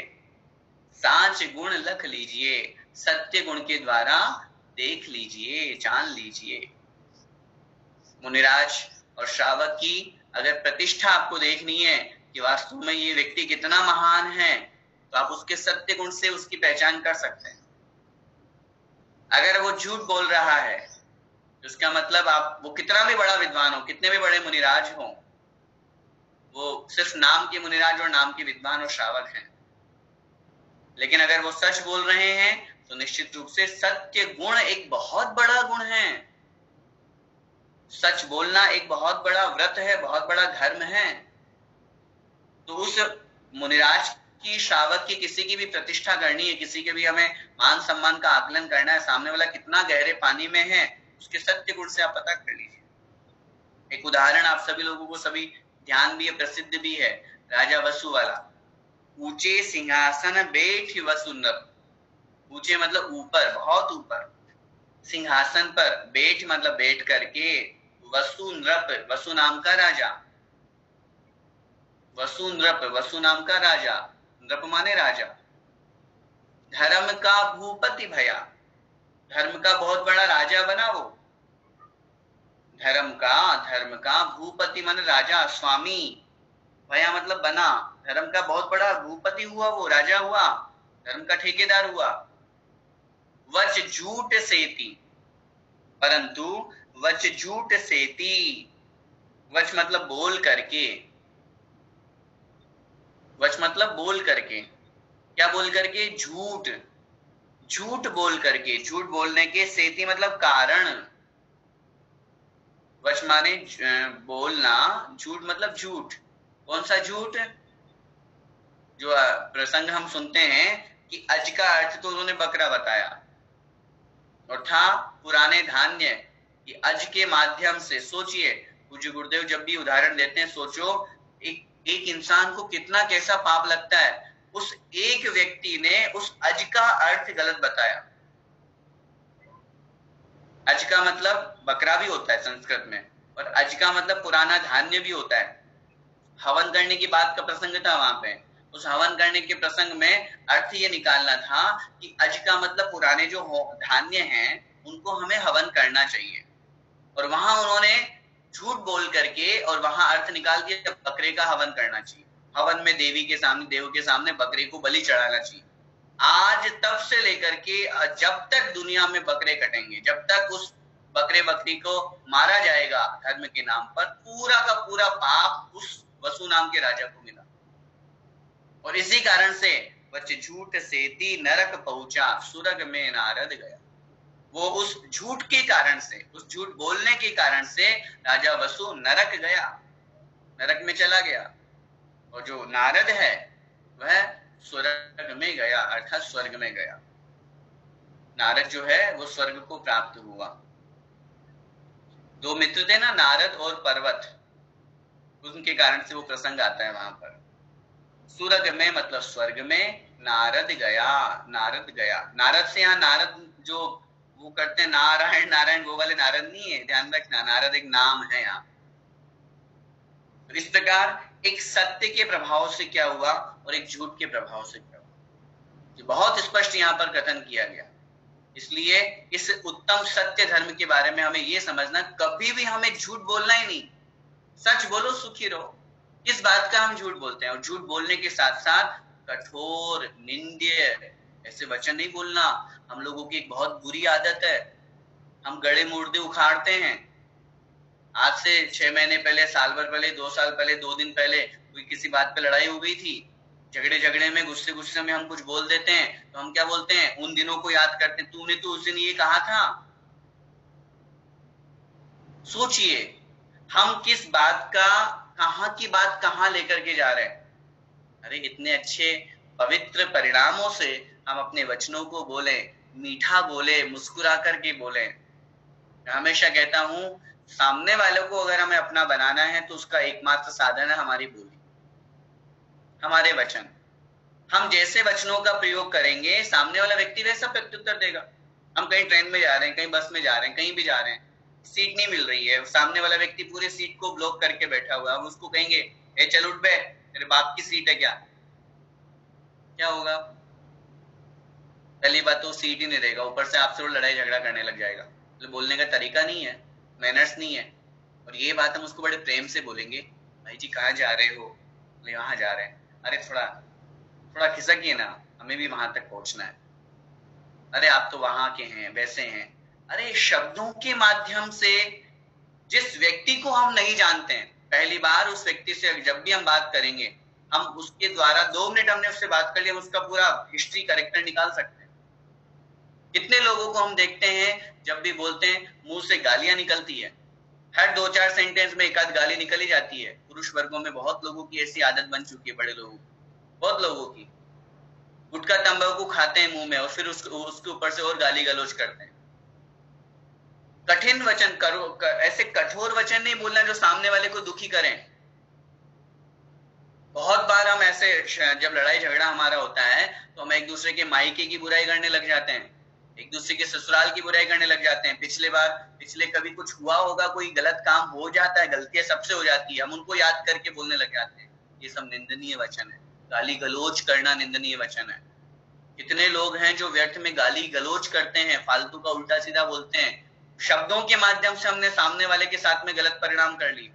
सांच गुण लख लीजिए, सत्य गुण के द्वारा देख लीजिए, जान लीजिए। मुनिराज और श्रावक की अगर प्रतिष्ठा आपको देखनी है कि वास्तव में ये व्यक्ति कितना महान है, तो आप उसके सत्य गुण से उसकी पहचान कर सकते हैं। अगर वो झूठ बोल रहा है, उसका मतलब आप, वो कितना भी बड़ा विद्वान हो, कितने भी बड़े मुनिराज हो, वो सिर्फ नाम के मुनिराज और नाम के विद्वान और श्रावक हैं। लेकिन अगर वो सच बोल रहे हैं तो निश्चित रूप से सत्य गुण एक बहुत बड़ा गुण है। सच बोलना एक बहुत बड़ा व्रत है, बहुत बड़ा धर्म है। तो उस मुनिराज की, श्रावक की, किसी की भी प्रतिष्ठा करनी है, किसी के भी हमें मान सम्मान का आकलन करना है, सामने वाला कितना गहरे पानी में है, उसके सत्य गुण से आप पता कर लीजिए। एक उदाहरण आप सभी लोगों को सभी ध्यान भी है, प्रसिद्ध भी है, राजा वसु वाला। ऊंचे सिंहासन बैठ वसु नृप, ऊंचे मतलब ऊपर, बहुत ऊपर, सिंहासन पर, बैठ मतलब बैठ करके, वसु नृप, वसु नाम का राजा, वसु नृप, वसु नाम का राजा, नृप माने राजा। धर्म का भूपति भया, धर्म का बहुत बड़ा राजा बना वो। धर्म का भूपति माने राजा, स्वामी, भया मतलब बना, धर्म का बहुत बड़ा भूपति हुआ, वो राजा हुआ, धर्म का ठेकेदार हुआ। वच झूठ सेती, परंतु वच झूठ सेती, वच मतलब बोल करके, वच मतलब बोल करके, क्या बोल करके? झूठ, झूठ बोल करके, झूठ बोलने के, सेती मतलब कारण, वच माने बोलना, झूठ मतलब झूठ। कौन सा झूठ? जो प्रसंग हम सुनते हैं कि अज का अर्थ तो उन्होंने बकरा बताया, और था पुराने धान्य, कि अज के माध्यम से, सोचिए पूज्य गुरुदेव जब भी उदाहरण देते हैं, सोचो एक इंसान को कितना कैसा पाप लगता है। उस एक व्यक्ति ने उस अज का अर्थ गलत बताया। अज का मतलब बकरा भी होता है संस्कृत में, और अज का मतलब पुराना धान्य भी होता है। हवन करने की बात का प्रसंग था वहां पे। उस हवन करने के प्रसंग में अर्थ ये निकालना था कि अज का मतलब पुराने जो धान्य हैं, उनको हमें हवन करना चाहिए। और वहां उन्होंने झूठ बोल करके और वहां अर्थ निकाल दिया बकरे का हवन करना चाहिए। हवन में देवी के सामने, देव के सामने बकरे को बलि चढ़ाना चाहिए। आज तब से लेकर के जब तक दुनिया में बकरे कटेंगे, जब तक उस बकरे बकरी को मारा जाएगा धर्म के नाम पर, पूरा का पूरा पाप उस वसु नाम के राजा को मिला। और इसी कारण से बच्चे झूठ सेती नरक पहुंचा, सुरग में नारद गया। वो उस झूठ के कारण से, उस झूठ बोलने के कारण से राजा वसु नरक गया, नरक में चला गया। और जो नारद है वह स्वर्ग में गया, अर्थात स्वर्ग में गया। नारद जो है वो स्वर्ग को प्राप्त हुआ। दो मित्र थे ना, नारद और पर्वत, उनके कारण से वो प्रसंग आता है वहां पर। स्वर्ग में मतलब स्वर्ग में, नारद गया, नारद गया। नारद से यहाँ नारद जो वो करते हैं नारायण नारायण, वो वाले नारद नहीं है, ध्यान रखना, नारद एक नाम है यहाँ। तो इस प्रकार एक सत्य के प्रभाव से क्या हुआ और एक झूठ के प्रभाव से क्या हुआ, ये बहुत स्पष्ट यहाँ पर कथन किया गया। इसलिए इस उत्तम सत्य धर्म के बारे में हमें ये समझना, कभी भी हमें झूठ बोलना ही नहीं। सच बोलो सुखी रहो। किस बात का हम झूठ बोलते हैं? और झूठ बोलने के साथ साथ कठोर निंद्य ऐसे वचन नहीं बोलना। हम लोगों की एक बहुत बुरी आदत है, हम गड़े मुर्दे उखाड़ते हैं। आज से 6 महीने पहले, साल भर पहले, 2 साल पहले, 2 दिन पहले कोई किसी बात पे लड़ाई हो गई थी, झगड़े में गुस्से में हम कुछ बोल देते हैं, तो हम क्या बोलते हैं? उन दिनों को याद करते हैं, तूने तो उस दिन ये कहा था। सोचिए हम किस बात का, कहाँ की बात कहाँ लेकर के जा रहे हैं। अरे इतने अच्छे पवित्र परिणामों से हम अपने वचनों को बोले, मीठा बोले, मुस्कुरा करके बोले। मैं हमेशा कहता हूं, सामने वालों को अगर हमें अपना बनाना है तो उसका एकमात्र साधन है हमारी बोली, हमारे वचन। हम जैसे वचनों का प्रयोग करेंगे, सामने वाला व्यक्ति वैसा प्रत्युत्तर देगा। हम कहीं ट्रेन में जा रहे हैं, कहीं बस में जा रहे हैं, कहीं भी जा रहे हैं, सीट नहीं मिल रही है, सामने वाला व्यक्ति पूरे सीट को ब्लॉक करके बैठा हुआ है, हम उसको कहेंगे ए चल उठ बे, तेरे बाप की सीट है क्या होगा? पहली बात तो सीट ही नहीं देगा, ऊपर से आपसे वो लड़ाई झगड़ा करने लग जाएगा। तो बोलने का तरीका नहीं है, मैनर्स नहीं है। और ये बात हम उसको बड़े प्रेम से बोलेंगे, भाई जी कहाँ जा रहे हो? वहां जा रहे हैं। अरे थोड़ा खिसकिए ना, हमें भी वहां तक पहुंचना है। अरे आप तो वहां के हैं, वैसे हैं। अरे शब्दों के माध्यम से जिस व्यक्ति को हम नहीं जानते हैं, पहली बार उस व्यक्ति से जब भी हम बात करेंगे, हम उसके द्वारा 2 मिनट हमने उससे बात कर लिया, हम उसका पूरा हिस्ट्री कैरेक्टर निकाल सकते हैं। कितने लोगों को हम देखते हैं जब भी बोलते हैं मुंह से गालियां निकलती है, हर 2-4 सेंटेंस में एक आध गाली निकल ही जाती है। पुरुष वर्गों में बहुत लोगों की ऐसी आदत बन चुकी है, बड़े लोगों, बहुत लोगों की। गुटखा तंबाकू खाते हैं मुंह में और फिर उसके ऊपर से और गाली गलौज करते हैं। कठिन वचन करो, ऐसे कठोर वचन नहीं बोलना जो सामने वाले को दुखी करें। बहुत बार हम ऐसे, जब लड़ाई झगड़ा हमारा होता है तो हम एक दूसरे के मायके की बुराई करने लग जाते हैं, एक दूसरे के ससुराल की बुराई करने लग जाते हैं। पिछले कभी कुछ हुआ होगा, कोई गलत काम हो जाता है, गलतियां सबसे हो जाती है, हम उनको याद करके बोलने लग जाते हैं। ये सब निंदनीय वचन है। गाली गलोच करना निंदनीय वचन है। कितने लोग हैं जो व्यर्थ में गाली गलोच करते हैं, फालतू का उल्टा सीधा बोलते हैं। शब्दों के माध्यम से हमने सामने वाले के साथ में गलत परिणाम कर लिए।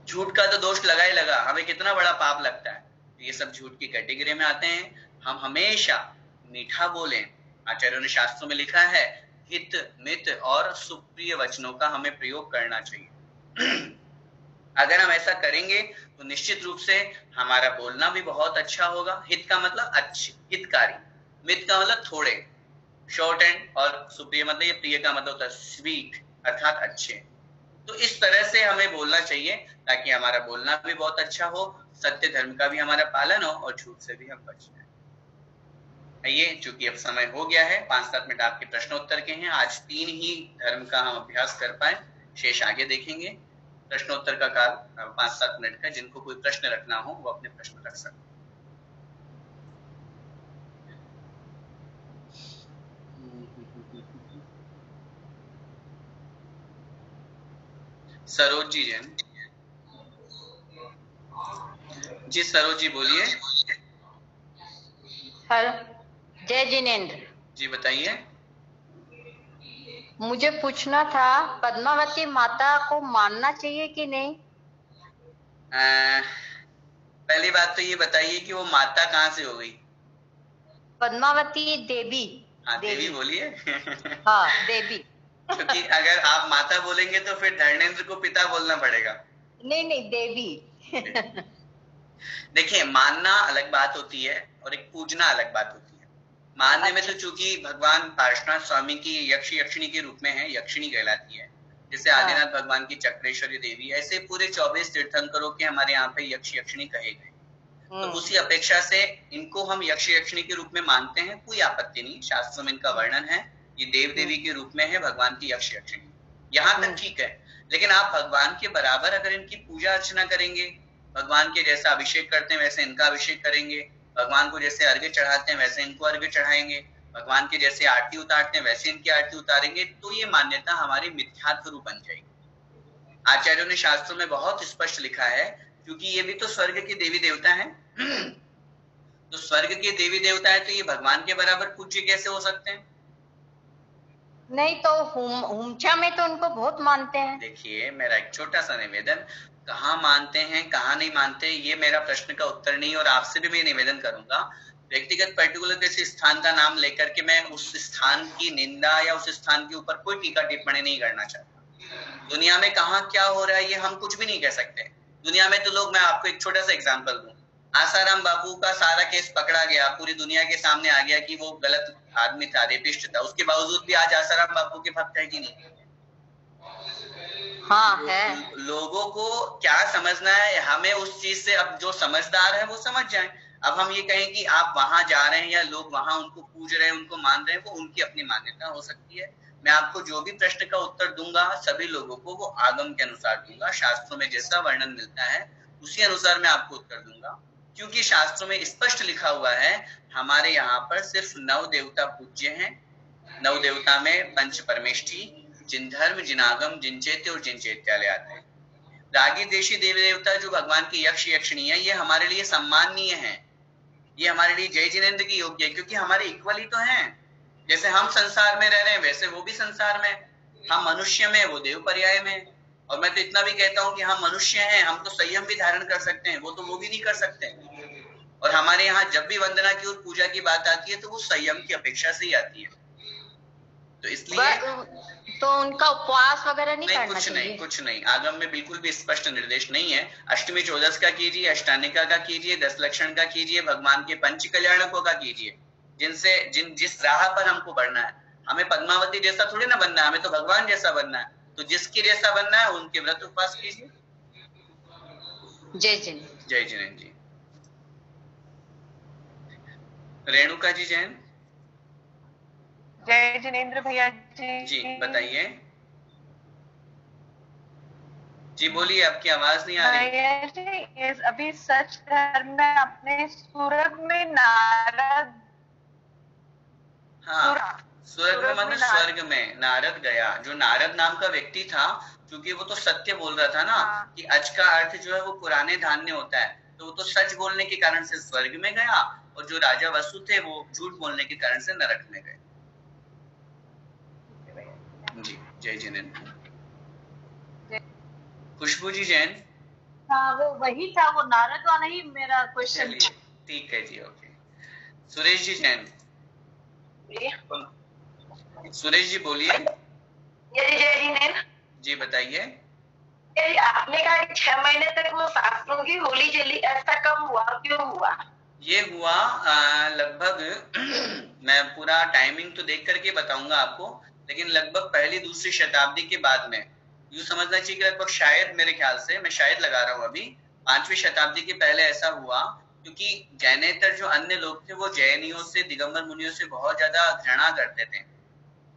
झूठ का तो दोष लगा ही लगा, हमें कितना बड़ा पाप लगता है। ये सब झूठ की कैटेगरी में आते हैं। हम हमेशा मीठा बोलें। आचार्यों ने शास्त्रों में लिखा है, हित मित और सुप्रिय वचनों का हमें प्रयोग करना चाहिए। अगर हम ऐसा करेंगे तो निश्चित रूप से हमारा बोलना भी बहुत अच्छा होगा। हित का मतलब अच्छे, हितकारी। मित का मतलब थोड़े, शॉर्ट एंड, और सुप्रिय मतलब, ये प्रिय का मतलब होता है स्वीट, अर्थात अच्छे। तो इस तरह से हमें बोलना चाहिए ताकि हमारा बोलना भी बहुत अच्छा हो, सत्य धर्म का भी हमारा पालन हो और झूठ से भी हम बच जाए। आइए, चूंकि अब समय हो गया है, 5-7 मिनट आपके प्रश्नोत्तर के हैं। आज 3 ही धर्म का हम अभ्यास कर पाए, शेष आगे देखेंगे। प्रश्नोत्तर का काल 5-7 मिनट का। जिनको कोई प्रश्न रखना हो वो अपने प्रश्न रख सकते। सरोज जी जैन जी, सरोज जी बोलिए। हेलो, जय जिनेन्द्र जी बताइए। मुझे पूछना था, पद्मावती माता को मानना चाहिए कि नहीं? पहली बात तो ये बताइए कि वो माता कहाँ से हो गई? पद्मावती देवी। हाँ, देवी बोलिए। हाँ, देवी। क्योंकि अगर आप माता बोलेंगे तो फिर धर्मेंद्र को पिता बोलना पड़ेगा। नहीं, देवी। देखिए, मानना अलग बात होती है और एक पूजना अलग बात होती है। मानने में तो चूंकि भगवान पार्श्वनाथ स्वामी की यक्षिणी के रूप में है, यक्षिणी कहलाती है। जैसे आदिनाथ भगवान की चक्रेश्वरी देवी, ऐसे पूरे 24 तीर्थंकरों के हमारे यहाँ पे यक्षिणी कहे गए। तो उसी अपेक्षा से इनको हम यक्ष यक्षिणी के रूप में मानते हैं, कोई आपत्ति नहीं, शास्त्रों में इनका वर्णन है, ये देव देवी के रूप में है, भगवान की यक्ष यक्षिणी, यहाँ तक ठीक है। लेकिन आप भगवान के बराबर अगर इनकी पूजा अर्चना करेंगे, भगवान के जैसा अभिषेक करते हैं वैसे इनका अभिषेक करेंगे, भगवान को जैसे अर्घ्य चढ़ाते हैं वैसे इनको अर्घ्य चढ़ाएंगे, भगवान के जैसे आरती उतारते हैं वैसे इनकी आरती उतारेंगे, तो ये मान्यता हमारी मिथ्यात्व रूप बन जाएगी। आचार्यों ने शास्त्रों में बहुत स्पष्ट लिखा है, क्योंकि ये भी तो स्वर्ग के देवी देवता हैं तो स्वर्ग के देवी देवता है, तो ये भगवान के बराबर पूज्य कैसे हो सकते हैं? नहीं तो हुमचा में तो उनको बहुत मानते हैं। देखिए, मेरा एक छोटा सा निवेदन, कहाँ मानते हैं कहाँ नहीं मानते ये मेरा प्रश्न का उत्तर नहीं, और आपसे भी मैं निवेदन करूंगा, व्यक्तिगत पर्टिकुलर किसी स्थान का नाम लेकर के मैं उस स्थान की निंदा या उस स्थान के ऊपर कोई टीका टिप्पणी नहीं करना चाहता। दुनिया में कहाँ क्या हो रहा है ये हम कुछ भी नहीं कह सकते। दुनिया में तो लोग, मैं आपको एक छोटा सा एग्जांपल दूं, आसाराम बापू का सारा केस पकड़ा गया, पूरी दुनिया के सामने आ गया कि वो गलत आदमी था, रेपिस्ट था, उसके बावजूद भी आज आसाराम बापू के भक्त है कि नहीं? हाँ है। लोगों को क्या समझना है, हमें उस चीज से, अब जो समझदार है वो समझ जाए। अब हम ये कहें कि आप वहां जा रहे हैं या लोग वहां उनको पूज रहे हैं, उनको मान रहे हैं, वो उनकी अपनी मान्यता हो सकती है। मैं आपको जो भी प्रश्न का उत्तर दूंगा सभी लोगों को वो आगम के अनुसार दूंगा, शास्त्रों में जैसा वर्णन मिलता है उसी अनुसार मैं आपको उत्तर दूंगा, क्योंकि शास्त्रों में स्पष्ट लिखा हुआ है हमारे यहाँ पर सिर्फ 9 देवता पूज्य हैं। 9 देवता में पंच परमेष्ठी, जिन धर्म, जिन आगम, जिन चैत्य और जिन चैत्यालय आते हैं। रागी देशी देवी देवता जो भगवान की यक्ष यक्षिणी है, ये हमारे लिए सम्माननीय है, ये हमारे लिए जय जिनेन्द्र की योग्य है, क्योंकि हमारे इक्वल ही तो हैं। जैसे हम संसार में रह रहे हैं वैसे वो भी संसार में, हम मनुष्य में, वो देव पर्याय में। और मैं तो इतना भी कहता हूँ कि हम मनुष्य हैं, हम तो संयम भी धारण कर सकते हैं, वो तो वो भी नहीं कर सकते। और हमारे यहाँ जब भी वंदना की और पूजा की बात आती है तो वो संयम की अपेक्षा से ही आती है। तो इसलिए तो उनका उपवास वगैरह नहीं करना कुछ चाहिए? नहीं, कुछ नहीं, आगम में बिल्कुल भी स्पष्ट निर्देश नहीं है। अष्टमी 14 का कीजिए, अष्टानिका का कीजिए, 10 लक्षण का कीजिए, भगवान के पंच कल्याणकों का कीजिए, जिस राह पर हमको बढ़ना है। हमें पद्मावती जैसा थोड़ी ना बनना है, हमें तो भगवान जैसा बनना है। तो जिसके जैसा बनना है उनके व्रत उपवास कीजिए। जय जिनेन्द्र। जय जिनेन्द्र जी। रेणुका जी जैन। जय जिनेन्द्र भैया जी। जी बताइए। जी बोलिए, आपकी आवाज नहीं आ रही। अभी सच धर्म में अपने स्वर्ग में नारद, हाँ, स्वर्ग में मतलब स्वर्ग में नारद गया। जो नारद नाम का व्यक्ति था, क्योंकि वो तो सत्य बोल रहा था ना, कि अच का अर्थ जो है वो पुराने धान्य होता है, तो वो तो सच बोलने के कारण से स्वर्ग में गया, और जो राजा वसु थे वो झूठ बोलने के कारण से नरक में गए। जी जय जिनेन्द्र। खुशबू जी जैन। हाँ वो वही था, वो नारद वाला ही मेरा क्वेश्चन। ठीक है जी, ओके। सुरेश जी जैन। सुरेश जी बोलिए। जय जिनेन्द्र जी बताइए। आपने कहा 6 महीने तक वो शास्त्रों की होली चली, ऐसा कब हुआ, क्यों हुआ? ये हुआ लगभग मैं पूरा टाइमिंग तो देख करके बताऊंगा आपको, लेकिन लगभग पहली दूसरी शताब्दी के बाद में, यूं समझना चाहिए कि लगभग शायद, मेरे ख्याल से, मैं शायद लगा रहा हूँ अभी, 5वीं शताब्दी के पहले ऐसा हुआ, क्योंकि जैनेतर जो अन्य लोग थे वो जैनियों से, दिगंबर मुनियों से बहुत ज्यादा घृणा करते थे,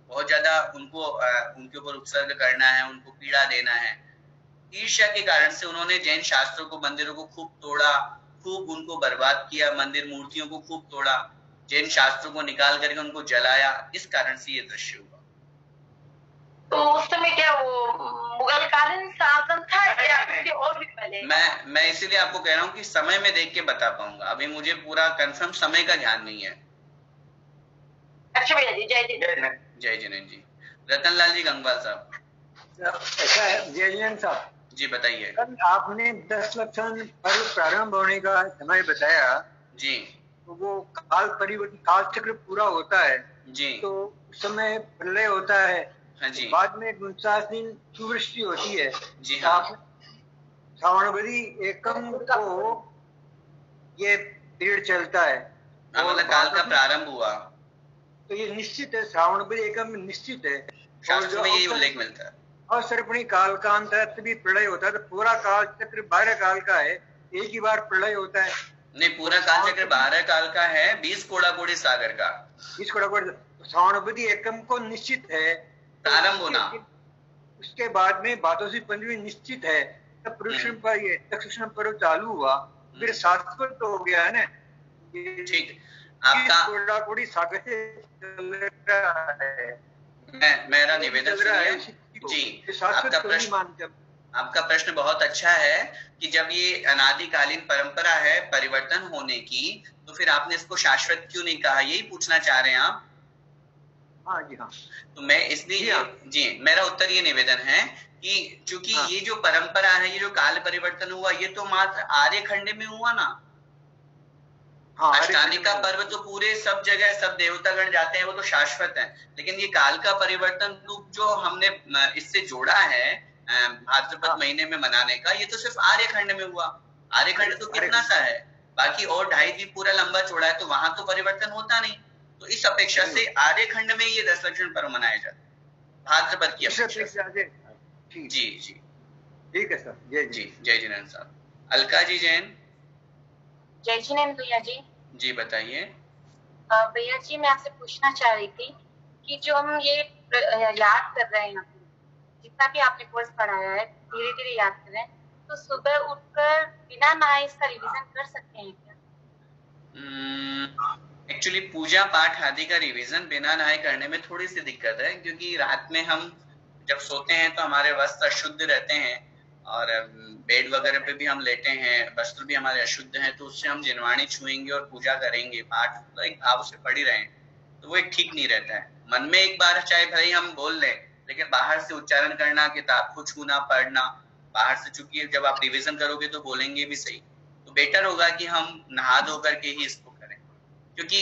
बहुत ज्यादा उनको उनके ऊपर उत्सर्ग करना है, उनको पीड़ा देना है। ईर्ष्या के कारण से उन्होंने जैन शास्त्रों को, मंदिरों को खूब तोड़ा, खूब उनको बर्बाद किया, मंदिर मूर्तियों को खूब तोड़ा, जैन शास्त्रों को निकाल करके उनको जलाया। इस कारण से ये दृश्य हुआ। तो उस समय क्या वो मुगलकालीन शासन था या फिर और भी पहले? मैं इसीलिए आपको कह रहा हूँ कि समय में देख के बता पाऊंगा, अभी मुझे पूरा कंफर्म समय का ध्यान नहीं है। अच्छा भैया जी, जय जिनेन्द्र। जय जिनेन्द्र जी। रतनलाल जी गंगवाल साहब। ऐसा है जय जिनेन्द्र साहब जी बताइए। कल आपने 10 लक्षण पर्व प्रारंभ होने का समय बताया जी, तो वो काल परिवर्तन, काल चक्र पूरा होता है जी, तो उस समय प्रलय होता है। हाँ जी। बाद में 49 दिन सुवृष्टि होती है जी हाँ। श्रावणवरी एकम को ये पीरियड चलता है, मतलब काल का प्रारंभ हुआ, तो ये निश्चित है, श्रावणवरी एकम निश्चित है। शास्त्रों में यही उल्लेख मिलता है। और सर्पणी काल का अंतर्गत भी प्रलय होता है, तो पूरा काल चक्र 12 काल का है, एक ही बार प्रलय होता है। नहीं, पूरा काल चक्र 12 काल का है, 20 कोड़ाकोड़ी सागर का। 20 कोड़ाकोड़ी श्रावणपति एकम को निश्चित है, प्रारंभ होना, उसके बाद में भादोसी पंचमी निश्चित है, तब पुरुषम पर ये दक्षिण पर्व चालू हुआ, फिर शाश्वत हो गया है ना। ठीक, आपका कोड़ाकोड़ी सागर से चल रहा है। मेरा निवेदन सुनिए जी, आपका प्रश्न बहुत अच्छा है कि जब ये अनादिकालीन परंपरा है परिवर्तन होने की, तो फिर आपने इसको शाश्वत क्यों नहीं कहा, यही पूछना चाह रहे हैं आप? हाँ जी हाँ। तो मैं इसलिए जी मेरा उत्तर ये निवेदन है कि चूंकि ये जो परंपरा है, ये जो काल परिवर्तन हुआ, ये तो मात्र आर्य खंड में हुआ ना। अष्टानिका पर्व तो पूरे सब जगह सब देवतागण जाते हैं, वो तो शाश्वत है। लेकिन ये काल का परिवर्तन रूप जो हमने इससे जोड़ा है भाद्रपद महीने में मनाने का, ये तो सिर्फ आर्य खंड में हुआ। आर्य खंड तो कितना सा है, बाकी और 2.5 द्वीप पूरा लंबा चौड़ा है, तो वहां तो परिवर्तन होता नहीं। तो इस अपेक्षा से आर्य खंड में ये 10 लक्षण पर्व मनाए जाते भाद्रपद की अपेक्षा। जी जी ठीक है सर। जय जी, जय जिनेन्द्र साहब। अलका जी जैन। जय जिनेन्द्र भैया जी। जी बताइए। भैया जी मैं आपसे पूछना चाह रही थी कि जो हम ये याद कर रहे हैं, जितना भी आपने कोर्स पढ़ाया है धीरे धीरे याद कर रहे हैं, तो सुबह उठकर बिना नहाए इसका रिवीजन कर सकते हैं क्या? एक्चुअली पूजा पाठ आदि का रिवीजन बिना नहाए करने में थोड़ी सी दिक्कत है, क्योंकि रात में हम जब सोते हैं तो हमारे वस्त्र अशुद्ध रहते हैं और बेड वगैरह पे भी हम लेटे हैं, वस्त्र भी हमारे अशुद्ध हैं, तो उससे हम जिनवाणी छुएंगे और पूजा करेंगे, पाठ एक भाव से पढ़ ही रहे हैं, तो वो एक ठीक नहीं रहता है। मन में एक बार चाहे भाई हम बोल लें, लेकिन बाहर से उच्चारण करना, किताब को छूना, पढ़ना बाहर से, चूंकि जब आप रिविजन करोगे तो बोलेंगे भी सही, तो बेटर होगा कि हम नहा धो करके ही इसको करें। क्योंकि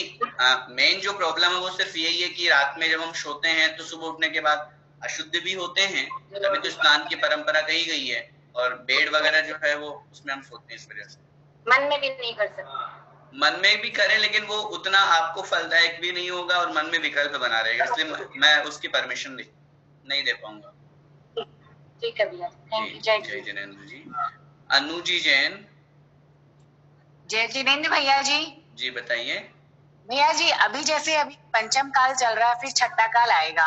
मेन जो प्रॉब्लम है वो सिर्फ यही है कि रात में जब हम सोते हैं तो सुबह उठने के बाद अशुद्ध भी होते हैं, तभी तो स्नान की परंपरा कही गई है, और बेड वगैरह जो है वो उसमें हम सोते हैं, इस वजह से मन में भी नहीं कर सकते। मन में भी करें लेकिन वो उतना आपको फलदायक भी नहीं होगा और मन में विकल्प बना रहेगा, इसलिए मैं उसकी परमिशन नहीं दे पाऊंगा। ठीक है भैया, थैंक यू। जय जिनेन्द्र जी। अनु जी जैन। जय जिनेन्द्र भैया जी। जी बताइए। भैया जी अभी जैसे अभी पंचम काल चल रहा है, फिर छठा काल आएगा,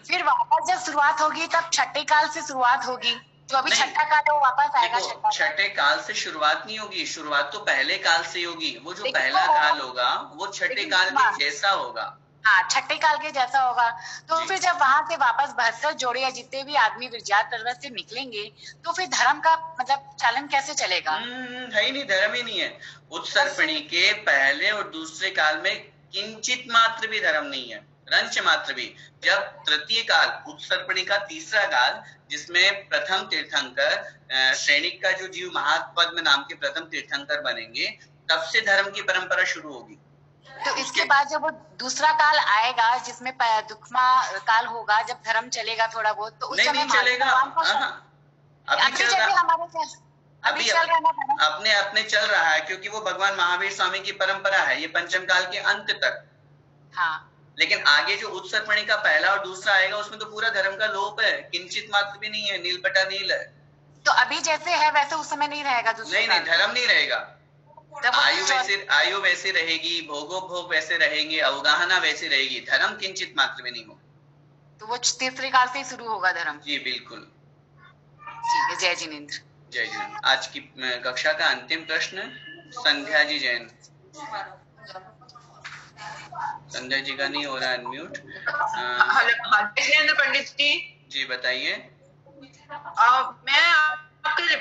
फिर वापस जब शुरुआत होगी तब छठे काल से शुरुआत होगी, जो अभी छठा काल है वो वापस आएगा। छठे काल से शुरुआत नहीं होगी, शुरुआत तो पहले काल से होगी। वो जो पहला काल होगा वो छठे काल के जैसा होगा। हाँ, छठे काल के जैसा होगा। तो फिर जब वहां से वापस 72 जोड़े या जितने भी आदमी विरजात पर्वत से निकलेंगे, तो फिर धर्म का मतलब चालन कैसे चलेगा? है ही नहीं, धर्म ही नहीं है। उत्सर्पणी के पहले और दूसरे काल में किंचित मात्र भी धर्म नहीं है, रंच मात्र भी। जब तृतीय काल, उत्सर्पणी का तीसरा काल, जिसमें प्रथम तीर्थंकर श्रेणिक का जो जीव महापद्म नाम के प्रथम तीर्थंकर बनेंगे, तब से धर्म की परंपरा शुरू होगी। तो इसके बाद जब वो दूसरा काल आएगा जिसमें दुखमा काल होगा, जब धर्म चलेगा थोड़ा बहुत, तो उस समय नहीं चलेगा। अभी चल रहा, अपने अपने चल रहा है, क्योंकि वो भगवान महावीर स्वामी की परंपरा है, ये पंचम काल के अंत तक। हाँ। लेकिन आगे जो उत्सर्पणी का पहला और दूसरा आएगा, उसमें तो पूरा धर्म का लोप है, किंचित मात्र भी नहीं है, नील बटा नील है। तो अभी जैसे है वैसे उस समय नहीं रहेगा? नहीं, धर्म नहीं रहेगा। आयु वैसी रहेगी, भोगो भोग वैसे रहेंगे, अवगाहना वैसी रहेगी, धर्म किंचित मात्र में नहीं होगा। तो वो तीसरे काल से ही शुरू होगा धर्म। जी बिल्कुल। ठीक है, जय जिनेन्द्र। जय जिनेन्द्र। आज की कक्षा का अंतिम प्रश्न संध्या जी जैन। संध्या जी का नहीं हो रहा अनम्यूट। जिनेन्द्र पंडित जी। जी बताइए। मैं आपके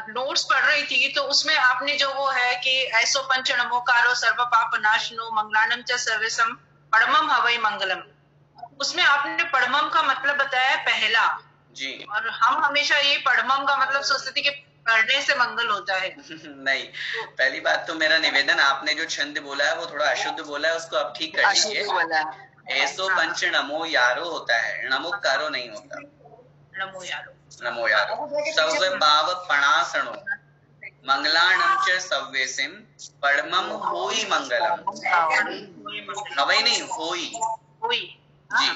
नोट्स पढ़ रही थी, तो उसमें आपने जो वो है कि ऐसो पंच नमोकारो सर्व पाप नाशनो मंगलानम च सर्वेशम पड़मम हवै मंगलम, उसमें आपने पड़मम का मतलब बताया पहला जी, और हम हमेशा ये पड़मम का मतलब सोचते थे कि पढ़ने से मंगल होता है। नहीं, पहली बात तो मेरा निवेदन, आपने जो छंद बोला है वो थोड़ा अशुद्ध बोला है, उसको आप ठीक कर लीजिए। ऐसो पंच नमो यारो होता है, नमोकारो नहीं होता। नमो यारो, नमो यारो। सव्य पाव पणासणो मंगलाणम च सव्यसिम पड़मम होई मंगलम। हवई नहीं, होई जी।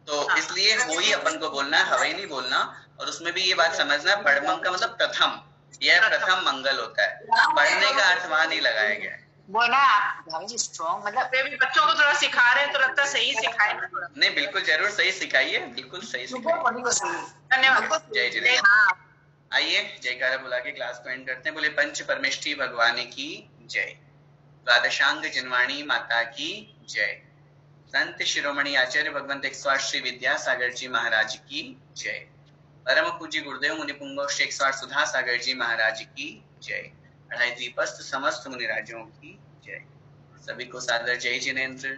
तो इसलिए होई अपन को बोलना है, हवई नहीं बोलना। और उसमें भी ये बात समझना है, पड़मम का मतलब प्रथम, यह प्रथम मंगल होता है, पढ़ने का अर्थ वहां नहीं लगाया गया है। वो ना भाभी जी स्ट्रॉन्ग, मतलब बच्चों को थोड़ा सिखा रहे हैं तो लगता है सही सिखाए ना थोड़ा। नहीं बिल्कुल जरूर सही सिखाइए, बिल्कुल सही सिखाइए। धन्यवाद। जय जिनेन्द्र। आइए जयकारा बुला के क्लास को एंड करते हैं। बोले पंच परमेष्ठी भगवान की जय, द्वादशांग जिनवाणी माता की जय, संत शिरोमणि आचार्य भगवंत 108 श्री विद्यासागर जी महाराज की जय, परम पूज्य गुरुदेव मुनि पुंगव श्री 108 सुधा सागर जी महाराज की जय, अढ़ाई द्वीपस्थ समस्त मुनिराजों की जय। सभी को सादर जय जिनेन्द्र।